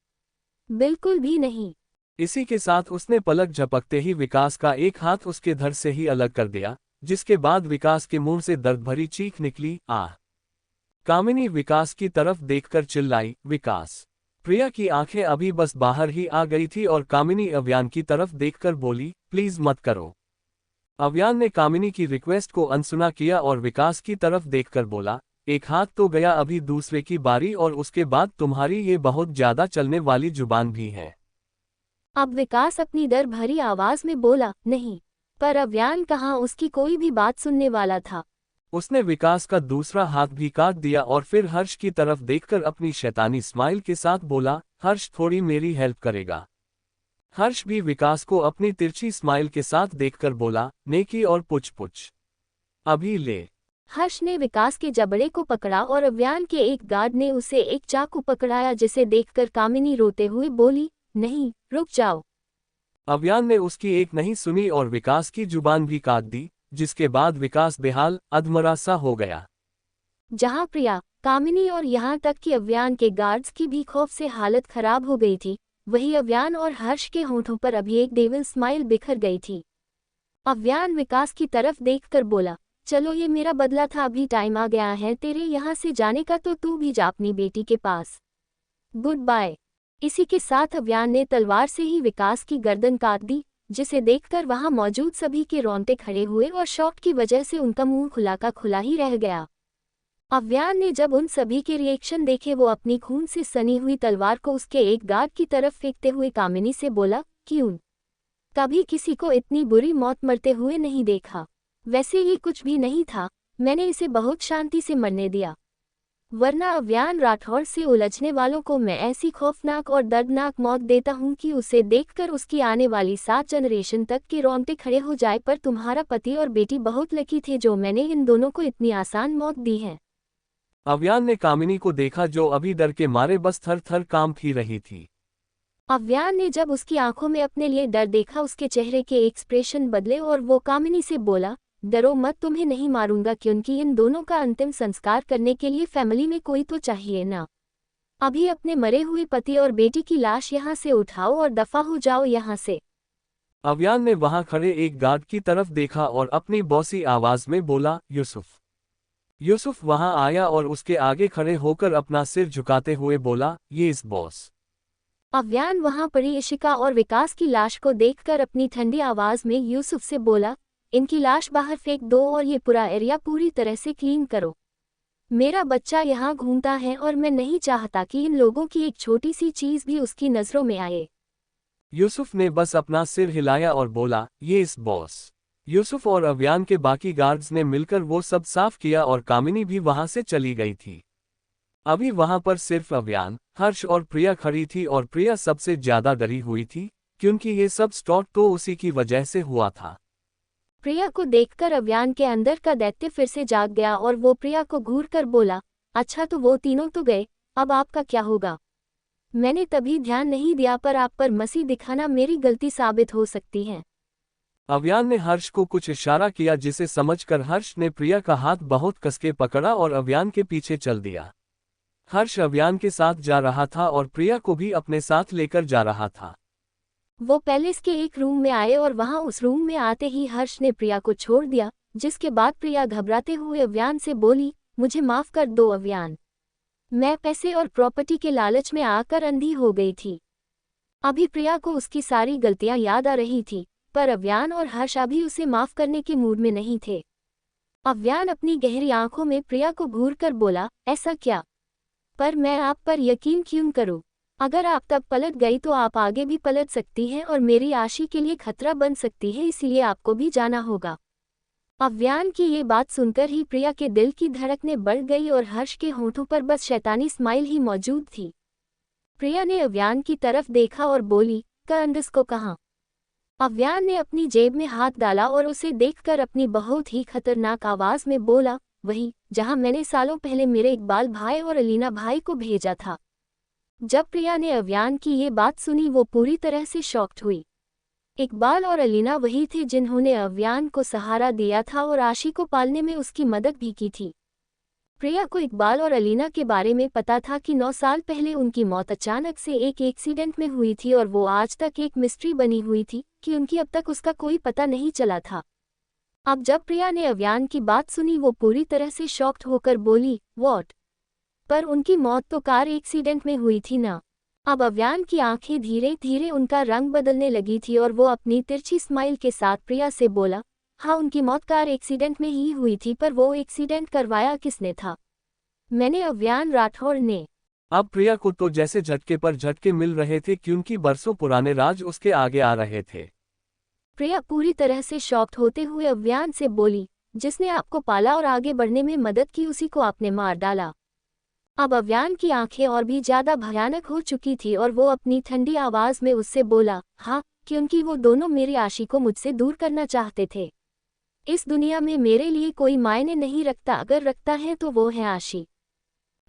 बिल्कुल भी नहीं। इसी के साथ उसने पलक झपकते ही विकास का एक हाथ उसके धड़ से ही अलग कर दिया, जिसके बाद विकास के मुंह से दर्द भरी चीख निकली, आह! कामिनी विकास की तरफ देखकर चिल्लाई, विकास! प्रिया की आंखें अभी बस बाहर ही आ गई थी और कामिनी अव्यान की तरफ देखकर बोली, प्लीज मत करो। अव्यान ने कामिनी की रिक्वेस्ट को अनसुना किया और विकास की तरफ देखकर बोला, एक हाथ तो गया, अभी दूसरे की बारी, और उसके बाद तुम्हारी ये बहुत ज्यादा चलने वाली जुबान भी है। अब विकास अपनी डर भरी आवाज में बोला, नहीं। पर अव्यान कहाँ उसकी कोई भी बात सुनने वाला था। उसने विकास का दूसरा हाथ भी काट दिया और फिर हर्ष की तरफ देखकर अपनी शैतानी स्माइल के साथ बोला, हर्ष थोड़ी मेरी हेल्प करेगा? हर्ष भी विकास को अपनी तिरछी स्माइल के साथ देखकर बोला, नेकी और पुछ पुछ। अभी ले। हर्ष ने विकास के जबड़े को पकड़ा और अव्यान के एक गार्ड ने उसे एक चाकू पकड़ाया, जिसे देखकर कामिनी रोते हुए बोली, नहीं, रुक जाओ। अव्यान ने उसकी एक नहीं सुनी और विकास की जुबान भी काट दी, जिसके बाद विकास बेहाल अधमरा सा हो गया। जहां प्रिया, कामिनी और यहां तक कि अव्यान के गार्ड्स की भी खौफ से हालत खराब हो गई थी, वही अव्यान और हर्ष के होंठों पर अभी एक डेविल स्माइल बिखर गई थी। अव्यान विकास की तरफ देखकर बोला, चलो ये मेरा बदला था, अभी टाइम आ गया है तेरे यहाँ से जाने का, तो तू भी जा अपनी बेटी के पास। Good bye. इसी के साथ अव्यान ने तलवार से ही विकास की गर्दन काट दी, जिसे देखकर वहां मौजूद सभी के रोंगटे खड़े हुए और शॉक की वजह से उनका मुंह खुला का खुला ही रह गया। अव्यान ने जब उन सभी के रिएक्शन देखे, वो अपनी खून से सनी हुई तलवार को उसके एक गार्ड की तरफ फेंकते हुए कामिनी से बोला, क्यों? कभी किसी को इतनी बुरी मौत मरते हुए नहीं देखा। वैसे ये कुछ भी नहीं था, मैंने इसे बहुत शांति से मरने दिया, वरना अव्यान राठौर से उलझने वालों को मैं ऐसी खौफनाक और दर्दनाक मौत देता हूं कि उसे देखकर उसकी आने वाली 7 जनरेशन तक के रोंगटे खड़े हो जाए। पर तुम्हारा पति और बेटी बहुत लकी थे जो मैंने इन दोनों को इतनी आसान मौत दी है। अव्यान ने कामिनी को देखा जो अभी डर के मारे बस थर थर कांप ही रही थी। अव्यान ने जब उसकी आंखों में अपने लिए डर देखा, उसके चेहरे के एक्सप्रेशन बदले और वो कामिनी से बोला, डरो मत, तुम्हें नहीं मारूंगा, क्योंकि इन दोनों का अंतिम संस्कार करने के लिए फैमिली में कोई तो चाहिए ना। अभी अपने मरे हुए पति और बेटी की लाश यहाँ से उठाओ और दफा हो जाओ यहाँ से। अव्यान ने वहां खड़े एक गार्ड की तरफ देखा और अपनी बॉसी आवाज में बोला, यूसुफ। यूसुफ वहां आया और उसके आगे खड़े होकर अपना सिर झुकाते हुए बोला, ये इस बॉस। अव्यान वहां पड़ी इशिका और विकास की लाश को देखकर अपनी ठंडी आवाज में यूसुफ से बोला, इनकी लाश बाहर फेंक दो और ये पूरा एरिया पूरी तरह से क्लीन करो। मेरा बच्चा यहाँ घूमता है और मैं नहीं चाहता कि इन लोगों की एक छोटी सी चीज भी उसकी नजरों में आए। यूसुफ ने बस अपना सिर हिलाया और बोला, ये इस बॉस। यूसुफ और अव्यान के बाकी गार्ड्स ने मिलकर वो सब साफ किया और कामिनी भी वहां से चली गई थी। अभी वहां पर सिर्फ अव्यान, हर्ष और प्रिया खड़ी थी और प्रिया सबसे ज्यादा डरी हुई थी, क्योंकि ये सब स्टॉर्ट तो उसी की वजह से हुआ था। प्रिया को देखकर अव्यान के अंदर का दैत्य फिर से जाग गया और वो प्रिया को घूर कर बोला, अच्छा तो वो तीनों तो गए, अब आपका क्या होगा? मैंने तभी ध्यान नहीं दिया, पर आप पर मसी दिखाना मेरी गलती साबित हो सकती है। अव्यान ने हर्ष को कुछ इशारा किया, जिसे समझकर हर्ष ने प्रिया का हाथ बहुत कसके पकड़ा और अव्यान के पीछे चल दिया। हर्ष अव्यान के साथ जा रहा था और प्रिया को भी अपने साथ लेकर जा रहा था। वो पैलेस के एक रूम में आए और वहां उस रूम में आते ही हर्ष ने प्रिया को छोड़ दिया, जिसके बाद प्रिया घबराते हुए अव्यान से बोली, मुझे माफ कर दो अव्यान, मैं पैसे और प्रॉपर्टी के लालच में आकर अंधी हो गई थी। अभी प्रिया को उसकी सारी गलतियां याद आ रही थी, पर अव्यान और हर्ष अभी उसे माफ करने के मूड में नहीं थे। अव्यान अपनी गहरी आंखों में प्रिया को घूर कर बोला, ऐसा क्या? पर मैं आप पर यकीन क्यों करूं? अगर आप तब पलट गई तो आप आगे भी पलट सकती हैं और मेरी आशी के लिए खतरा बन सकती है, इसलिए आपको भी जाना होगा। अव्यान की ये बात सुनकर ही प्रिया के दिल की धड़कनें बढ़ गई और हर्ष के होंठों पर बस शैतानी स्माइल ही मौजूद थी। प्रिया ने अव्यान की तरफ देखा और बोली, कंडस को कहाँ? अव्यान ने अपनी जेब में हाथ डाला और उसे देखकर अपनी बहुत ही खतरनाक आवाज में बोला, वही जहां मैंने सालों पहले मेरे इकबाल भाई और अलीना भाई को भेजा था। जब प्रिया ने अव्यान की ये बात सुनी वो पूरी तरह से शॉक्ड हुई। इकबाल और अलीना वही थे जिन्होंने अव्यान को सहारा दिया था और आशी को पालने में उसकी मदद भी की थी। प्रिया को इकबाल और अलीना के बारे में पता था कि 9 साल पहले उनकी मौत अचानक से एक एक्सीडेंट में हुई थी और वो आज तक एक मिस्ट्री बनी हुई थी कि उनकी अब तक उसका कोई पता नहीं चला था। अब जब प्रिया ने अव्यान की बात सुनी वो पूरी तरह से शॉक्ड होकर बोली, व्हाट? पर उनकी मौत तो कार एक्सीडेंट में हुई थी ना। अब अव्यान की आंखें धीरे धीरे उनका रंग बदलने लगी थी और वो अपनी तिरछी स्माइल के साथ प्रिया से बोला, हाँ उनकी मौत कार एक्सीडेंट में ही हुई थी, पर वो एक्सीडेंट करवाया किसने था? मैंने, अव्यान राठौड़ ने। अब प्रिया को तो जैसे झटके पर झटके मिल रहे थे क्योंकि बरसों पुराने राज उसके आगे आ रहे थे। प्रिया पूरी तरह से शॉक्ड होते हुए अव्यान से बोली, जिसने आपको पाला और आगे बढ़ने में मदद की उसी को आपने मार डाला। अब अव्यान की आंखें और भी ज्यादा भयानक हो चुकी थी और वो अपनी ठंडी आवाज में उससे बोला, हाँ, क्योंकि वो दोनों मेरी आशी को मुझसे दूर करना चाहते थे। इस दुनिया में मेरे लिए कोई मायने नहीं रखता, अगर रखता है तो वो है आशी।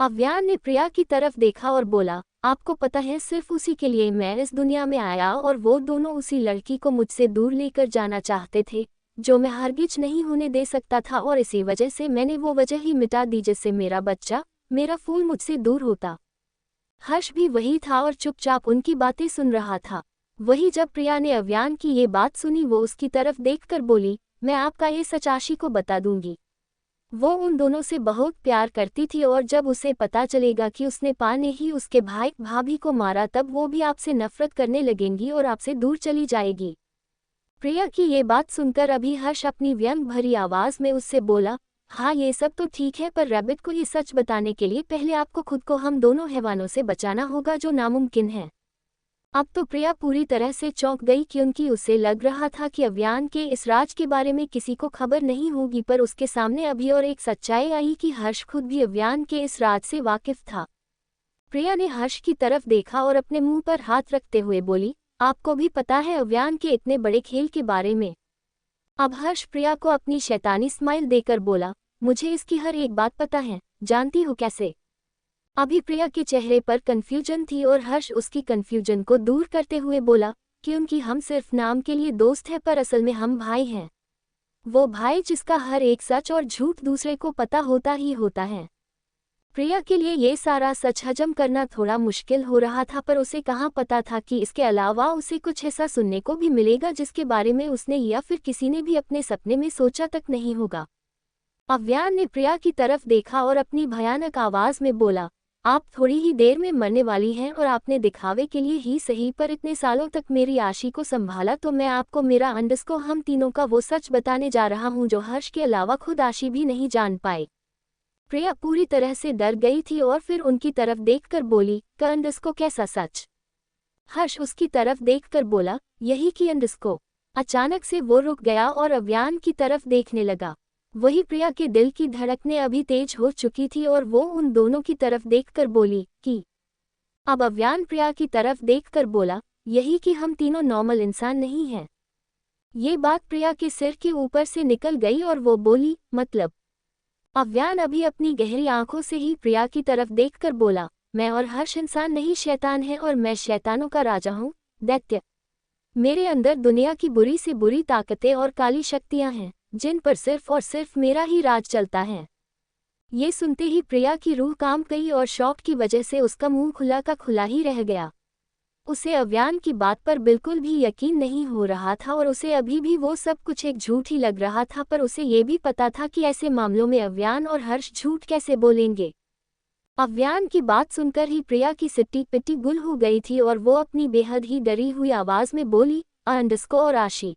अव्यान ने प्रिया की तरफ देखा और बोला, आपको पता है सिर्फ उसी के लिए मैं इस दुनिया में आया और वो दोनों उसी लड़की को मुझसे दूर लेकर जाना चाहते थे जो मैं हरगिज नहीं होने दे सकता था, और इसी वजह से मैंने वो वजह ही मिटा दी जिससे मेरा बच्चा, मेरा फूल मुझसे दूर होता। हर्ष भी वही था और चुपचाप उनकी बातें सुन रहा था। वही जब प्रिया ने अव्यान की ये बात सुनी वो उसकी तरफ देखकर बोली, मैं आपका ये सच आशी को बता दूंगी। वो उन दोनों से बहुत प्यार करती थी और जब उसे पता चलेगा कि उसने पा ने ही उसके भाई भाभी को मारा तब वो भी आपसे नफरत करने लगेंगी और आपसे दूर चली जाएगी। प्रिया की ये बात सुनकर अभी हर्ष अपनी व्यंग भरी आवाज में उससे बोला, हाँ ये सब तो ठीक है, पर रैबिट को ये सच बताने के लिए पहले आपको खुद को हम दोनों हैवानों से बचाना होगा जो नामुमकिन है। अब तो प्रिया पूरी तरह से चौंक गई क्योंकि उसे लग रहा था कि अव्यान के इस राज के बारे में किसी को खबर नहीं होगी, पर उसके सामने अभी और एक सच्चाई आई कि हर्ष खुद भी अव्यान के इस राज से वाकिफ था। प्रिया ने हर्ष की तरफ देखा और अपने मुंह पर हाथ रखते हुए बोली, आपको भी पता है अव्यान के इतने बड़े खेल के बारे में? अब हर्ष प्रिया को अपनी शैतानी स्माइल देकर बोला, मुझे इसकी हर एक बात पता है। जानती हो कैसे? अभी प्रिया के चेहरे पर कन्फ्यूजन थी और हर्ष उसकी कन्फ्यूजन को दूर करते हुए बोला, क्योंकि हम सिर्फ नाम के लिए दोस्त हैं पर असल में हम भाई हैं। वो भाई जिसका हर एक सच और झूठ दूसरे को पता होता ही होता है। प्रिया के लिए ये सारा सच हजम करना थोड़ा मुश्किल हो रहा था, पर उसे कहाँ पता था कि इसके अलावा उसे कुछ ऐसा सुनने को भी मिलेगा जिसके बारे में उसने या फिर किसी ने भी अपने सपने में सोचा तक नहीं होगा। अव्यान ने प्रिया की तरफ देखा और अपनी भयानक आवाज में बोला, आप थोड़ी ही देर में मरने वाली हैं और आपने दिखावे के लिए ही सही पर इतने सालों तक मेरी आशी को संभाला, तो मैं आपको मेरा अंडस्को हम तीनों का वो सच बताने जा रहा हूँ जो हर्ष के अलावा खुद आशी भी नहीं जान पाए। प्रिया पूरी तरह से डर गई थी और फिर उनकी तरफ देखकर बोली, का अंडस्को कैसा सच? हर्ष उसकी तरफ देखकर बोला, यही कि अंडस्को। अचानक से वो रुक गया और अव्यान की तरफ देखने लगा। वही प्रिया के दिल की धड़कनें अभी तेज हो चुकी थी और वो उन दोनों की तरफ देखकर बोली कि अब अव्यान प्रिया की तरफ देखकर बोला, यही कि हम तीनों नॉर्मल इंसान नहीं हैं। ये बात प्रिया के सिर के ऊपर से निकल गई और वो बोली, मतलब? अव्यान अभी अपनी गहरी आंखों से ही प्रिया की तरफ देखकर बोला, मैं और हर्ष इंसान नहीं शैतान है और मैं शैतानों का राजा हूँ, दैत्य। मेरे अंदर दुनिया की बुरी से बुरी ताकतें और काली शक्तियाँ हैं जिन पर सिर्फ और सिर्फ मेरा ही राज चलता है। ये सुनते ही प्रिया की रूह कांप गई और शौक की वजह से उसका मुंह खुला का खुला ही रह गया। उसे अव्यान की बात पर बिल्कुल भी यकीन नहीं हो रहा था और उसे अभी भी वो सब कुछ एक झूठ ही लग रहा था, पर उसे ये भी पता था कि ऐसे मामलों में अव्यान और हर्ष झूठ कैसे बोलेंगे। अव्यान की बात सुनकर ही प्रिया की सिट्टी पिट्टी गुल हो गई थी और वो अपनी बेहद ही डरी हुई आवाज में बोली, अंडस्को और आशी?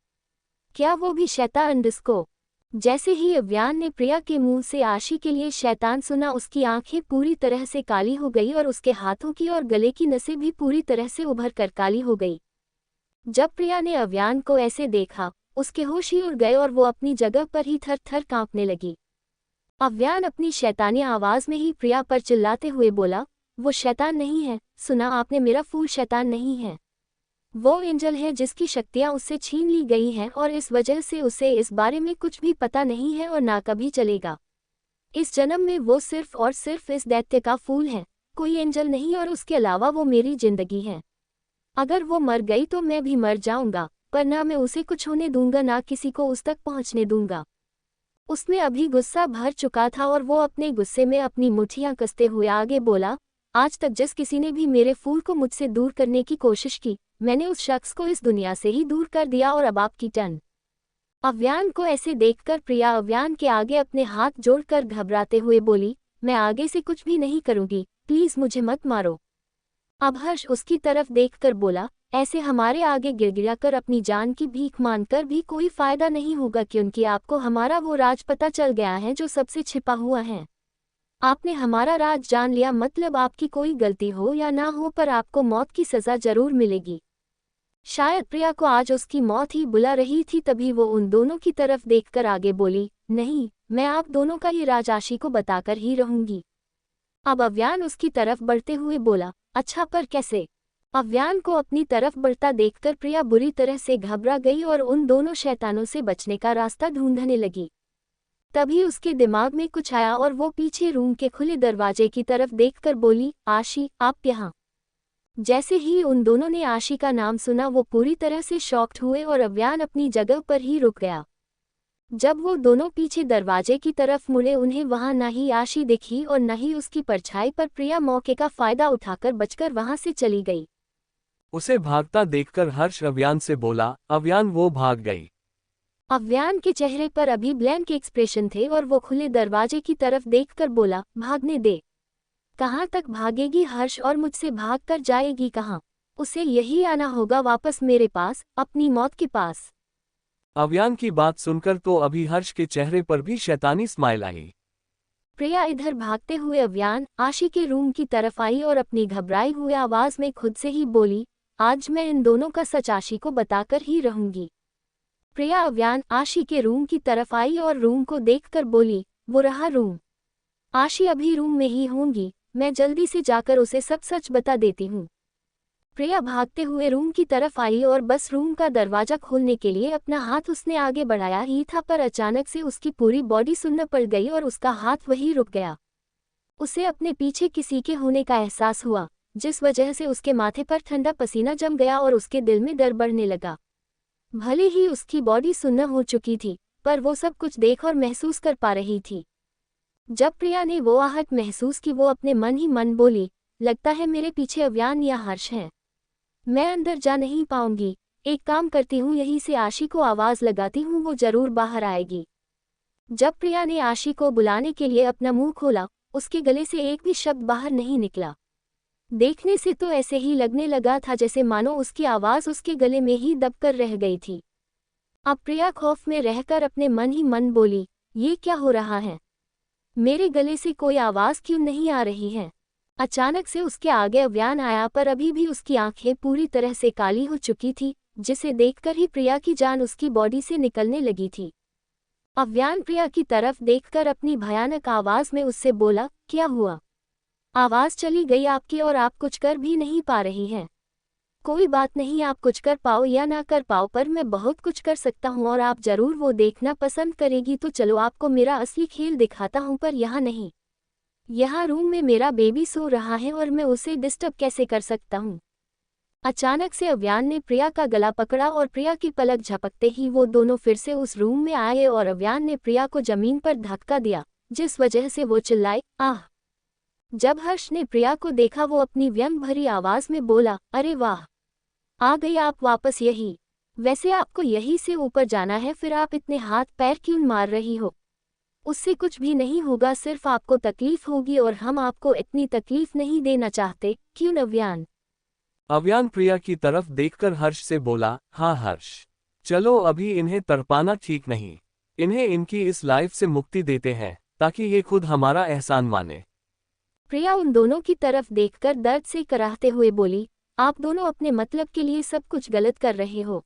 क्या वो भी शैतान अंडस्को? जैसे ही अव्यान ने प्रिया के मुंह से आशी के लिए शैतान सुना उसकी आंखें पूरी तरह से काली हो गई और उसके हाथों की और गले की नसें भी पूरी तरह से उभर कर काली हो गई। जब प्रिया ने अव्यान को ऐसे देखा उसके होश ही उड़ गए और वो अपनी जगह पर ही थर थर कांपने लगी। अव्यान अपनी शैतानी आवाज में ही प्रिया पर चिल्लाते हुए बोला, वो शैतान नहीं है, सुना आपने, मेरा फूल शैतान नहीं है। वो एंजल है जिसकी शक्तियां उससे छीन ली गई हैं और इस वजह से उसे इस बारे में कुछ भी पता नहीं है और ना कभी चलेगा। इस जन्म में वो सिर्फ और सिर्फ इस दैत्य का फूल है, कोई एंजल नहीं, और उसके अलावा वो मेरी जिंदगी है। अगर वो मर गई तो मैं भी मर जाऊंगा, पर ना मैं उसे कुछ होने दूंगा, ना किसी को उस तक पहुंचने दूंगा। उसमें अभी गुस्सा भर चुका था और वो अपने गुस्से में अपनी मुट्ठियां कसते हुए आगे बोला, आज तक जिस किसी ने भी मेरे फूल को मुझसे दूर करने की कोशिश की, मैंने उस शख्स को इस दुनिया से ही दूर कर दिया, और अब आपकी टर्न। अव्यान को ऐसे देखकर प्रिया अव्यान के आगे अपने हाथ जोड़कर घबराते हुए बोली, मैं आगे से कुछ भी नहीं करूंगी, प्लीज मुझे मत मारो। अब हर्ष उसकी तरफ देखकर बोला, ऐसे हमारे आगे गिड़गिड़ा कर अपनी जान की भीख मांगकर भी कोई फायदा नहीं होगा, क्योंकि आपको हमारा वो राज पता चल गया है जो सबसे छिपा हुआ है। आपने हमारा राज जान लिया, मतलब आपकी कोई गलती हो या ना हो, पर आपको मौत की सजा जरूर मिलेगी। शायद प्रिया को आज उसकी मौत ही बुला रही थी, तभी वो उन दोनों की तरफ देखकर आगे बोली, नहीं, मैं आप दोनों का ये राज आशी को बताकर ही रहूंगी। अब अव्यान उसकी तरफ बढ़ते हुए बोला, अच्छा, पर कैसे? अव्यान को अपनी तरफ बढ़ता देखकर प्रिया बुरी तरह से घबरा गई और उन दोनों शैतानों से बचने का रास्ता ढूंढने लगी। तभी उसके दिमाग में कुछ आया और वो पीछे रूम के खुले दरवाजे की तरफ देखकर बोली, आशी, आप यहाँ। जैसे ही उन दोनों ने आशी का नाम सुना, वो पूरी तरह से शॉक्ड हुए और अव्यान अपनी जगह पर ही रुक गया। जब वो दोनों पीछे दरवाजे की तरफ मुड़े, उन्हें वहां न ही आशी दिखी और न ही उसकी परछाई, पर प्रिया मौके का फायदा उठाकर बचकर वहां से चली गई। उसे भागता देखकर हर्ष अव्यान से बोला, अव्यान, वो भाग गई। अव्यान के चेहरे पर अभी ब्लैंक एक्सप्रेशन थे और वो खुले दरवाजे की तरफ देखकर बोला, भागने दे। कहाँ तक भागेगी हर्ष, और मुझसे भागकर जाएगी कहाँ? उसे यही आना होगा वापस मेरे पास, अपनी मौत के पास। अव्यान की बात सुनकर तो अभी हर्ष के चेहरे पर भी शैतानी स्माइल आई। प्रिया इधर भागते हुए अव्यान आशी के रूम की तरफ आई और अपनी घबराई हुई आवाज में खुद से ही बोली, आज मैं इन दोनों का सच आशी को बताकर ही रहूंगी। प्रिया अव्यान आशी के रूम की तरफ आई और रूम को देखकर बोली, वो रहा रूम। आशी अभी रूम में ही होंगी, मैं जल्दी से जाकर उसे सब सच बता देती हूँ। प्रिया भागते हुए रूम की तरफ आई और बस रूम का दरवाजा खोलने के लिए अपना हाथ उसने आगे बढ़ाया ही था, पर अचानक से उसकी पूरी बॉडी सुन्न पड़ गई और उसका हाथ वहीं रुक गया। उसे अपने पीछे किसी के होने का एहसास हुआ, जिस वजह से उसके माथे पर ठंडा पसीना जम गया और उसके दिल में डर बढ़ने लगा। भले ही उसकी बॉडी सुन्न हो चुकी थी, पर वो सब कुछ देख और महसूस कर पा रही थी। जब प्रिया ने वो आहट महसूस की, वो अपने मन ही मन बोली, लगता है मेरे पीछे अव्यान या हर्ष है। मैं अंदर जा नहीं पाऊंगी, एक काम करती हूँ, यहीं से आशी को आवाज लगाती हूँ, वो जरूर बाहर आएगी। जब प्रिया ने आशी को बुलाने के लिए अपना मुंह खोला, उसके गले से एक भी शब्द बाहर नहीं निकला। देखने से तो ऐसे ही लगने लगा था जैसे मानो उसकी आवाज उसके गले में ही दबकर रह गई थी। अब प्रिया खौफ में रहकर अपने मन ही मन बोली, ये क्या हो रहा है? मेरे गले से कोई आवाज क्यों नहीं आ रही है? अचानक से उसके आगे अव्यान आया, पर अभी भी उसकी आंखें पूरी तरह से काली हो चुकी थी, जिसे देखकर ही प्रिया की जान उसकी बॉडी से निकलने लगी थी। अव्यान प्रिया की तरफ देखकर अपनी भयानक आवाज में उससे बोला, क्या हुआ? आवाज चली गई आपकी और आप कुछ कर भी नहीं पा रही हैं। कोई बात नहीं, आप कुछ कर पाओ या ना कर पाओ, पर मैं बहुत कुछ कर सकता हूँ और आप जरूर वो देखना पसंद करेगी। तो चलो आपको मेरा असली खेल दिखाता हूँ, पर यहाँ नहीं। यहाँ रूम में मेरा बेबी सो रहा है और मैं उसे डिस्टर्ब कैसे कर सकता हूँ? अचानक से अव्यान ने प्रिया का गला पकड़ा और प्रिया की पलक झपकते ही वो दोनों फिर से उस रूम में आए और अव्यान ने प्रिया को जमीन पर धक्का दिया, जिस वजह से वो चिल्लाई, आह। जब हर्ष ने प्रिया को देखा, वो अपनी व्यंग भरी आवाज में बोला, अरे वाह, आ गई आप वापस यही। वैसे आपको यहीं से ऊपर जाना है, फिर आप इतने हाथ पैर क्यों मार रही हो? उससे कुछ भी नहीं होगा, सिर्फ आपको तकलीफ होगी और हम आपको इतनी तकलीफ नहीं देना चाहते, क्यों अव्यान? अव्यान प्रिया की तरफ देखकर हर्ष से बोला, हाँ हर्ष, चलो अभी इन्हें तड़पाना ठीक नहीं, इन्हें इनकी इस लाइफ से मुक्ति देते हैं ताकि ये खुद हमारा एहसान माने। प्रिया उन दोनों की तरफ देखकर दर्द से कराहते हुए बोली, आप दोनों अपने मतलब के लिए सब कुछ गलत कर रहे हो।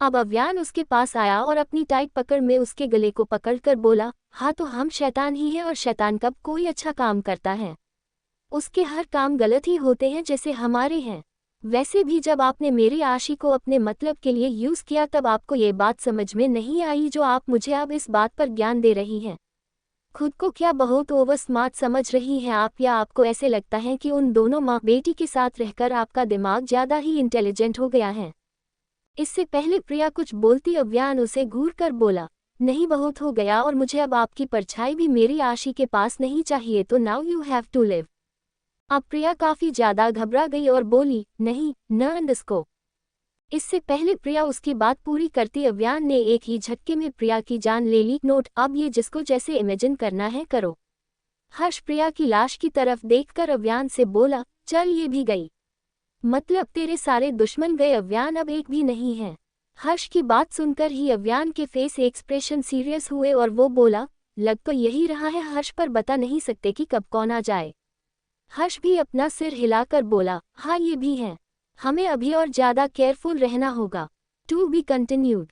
अब अव्यान उसके पास आया और अपनी टाइट पकड़ में उसके गले को पकड़कर बोला, हाँ तो हम शैतान ही हैं और शैतान कब कोई अच्छा काम करता है? उसके हर काम गलत ही होते हैं जैसे हमारे हैं। वैसे भी जब आपने मेरी आशी को अपने मतलब के लिए यूज किया, तब आपको ये बात समझ में नहीं आई जो आप मुझे अब इस बात पर ज्ञान दे रही हैं। खुद को क्या बहुत ओवर स्मार्ट समझ रही हैं आप, या आपको ऐसे लगता है कि उन दोनों माँ बेटी के साथ रहकर आपका दिमाग ज़्यादा ही इंटेलिजेंट हो गया है? इससे पहले प्रिया कुछ बोलती अव्यान उसे घूर कर बोला, नहीं बहुत हो गया और मुझे अब आपकी परछाई भी मेरी आशी के पास नहीं चाहिए, तो now you have to live. अब प्रिया काफ़ी ज़्यादा घबरा गई और बोली, नहीं न अंडस्को। इससे पहले प्रिया उसकी बात पूरी करती अव्यान ने एक ही झटके में प्रिया की जान ले ली। नोट, अब ये जिसको जैसे इमेजिन करना है करो। हर्ष प्रिया की लाश की तरफ देखकर अव्यान से बोला, चल ये भी गई, मतलब तेरे सारे दुश्मन गए अव्यान, अब एक भी नहीं है। हर्ष की बात सुनकर ही अव्यान के फेस एक्सप्रेशन सीरियस हुए और वो बोला, लग तो यही रहा है हर्ष, पर बता नहीं सकते कि कब कौन आ जाए। हर्ष भी अपना सिर हिलाकर बोला, हाँ ये भी है, हमें अभी और ज़्यादा केयरफुल रहना होगा। To be continued.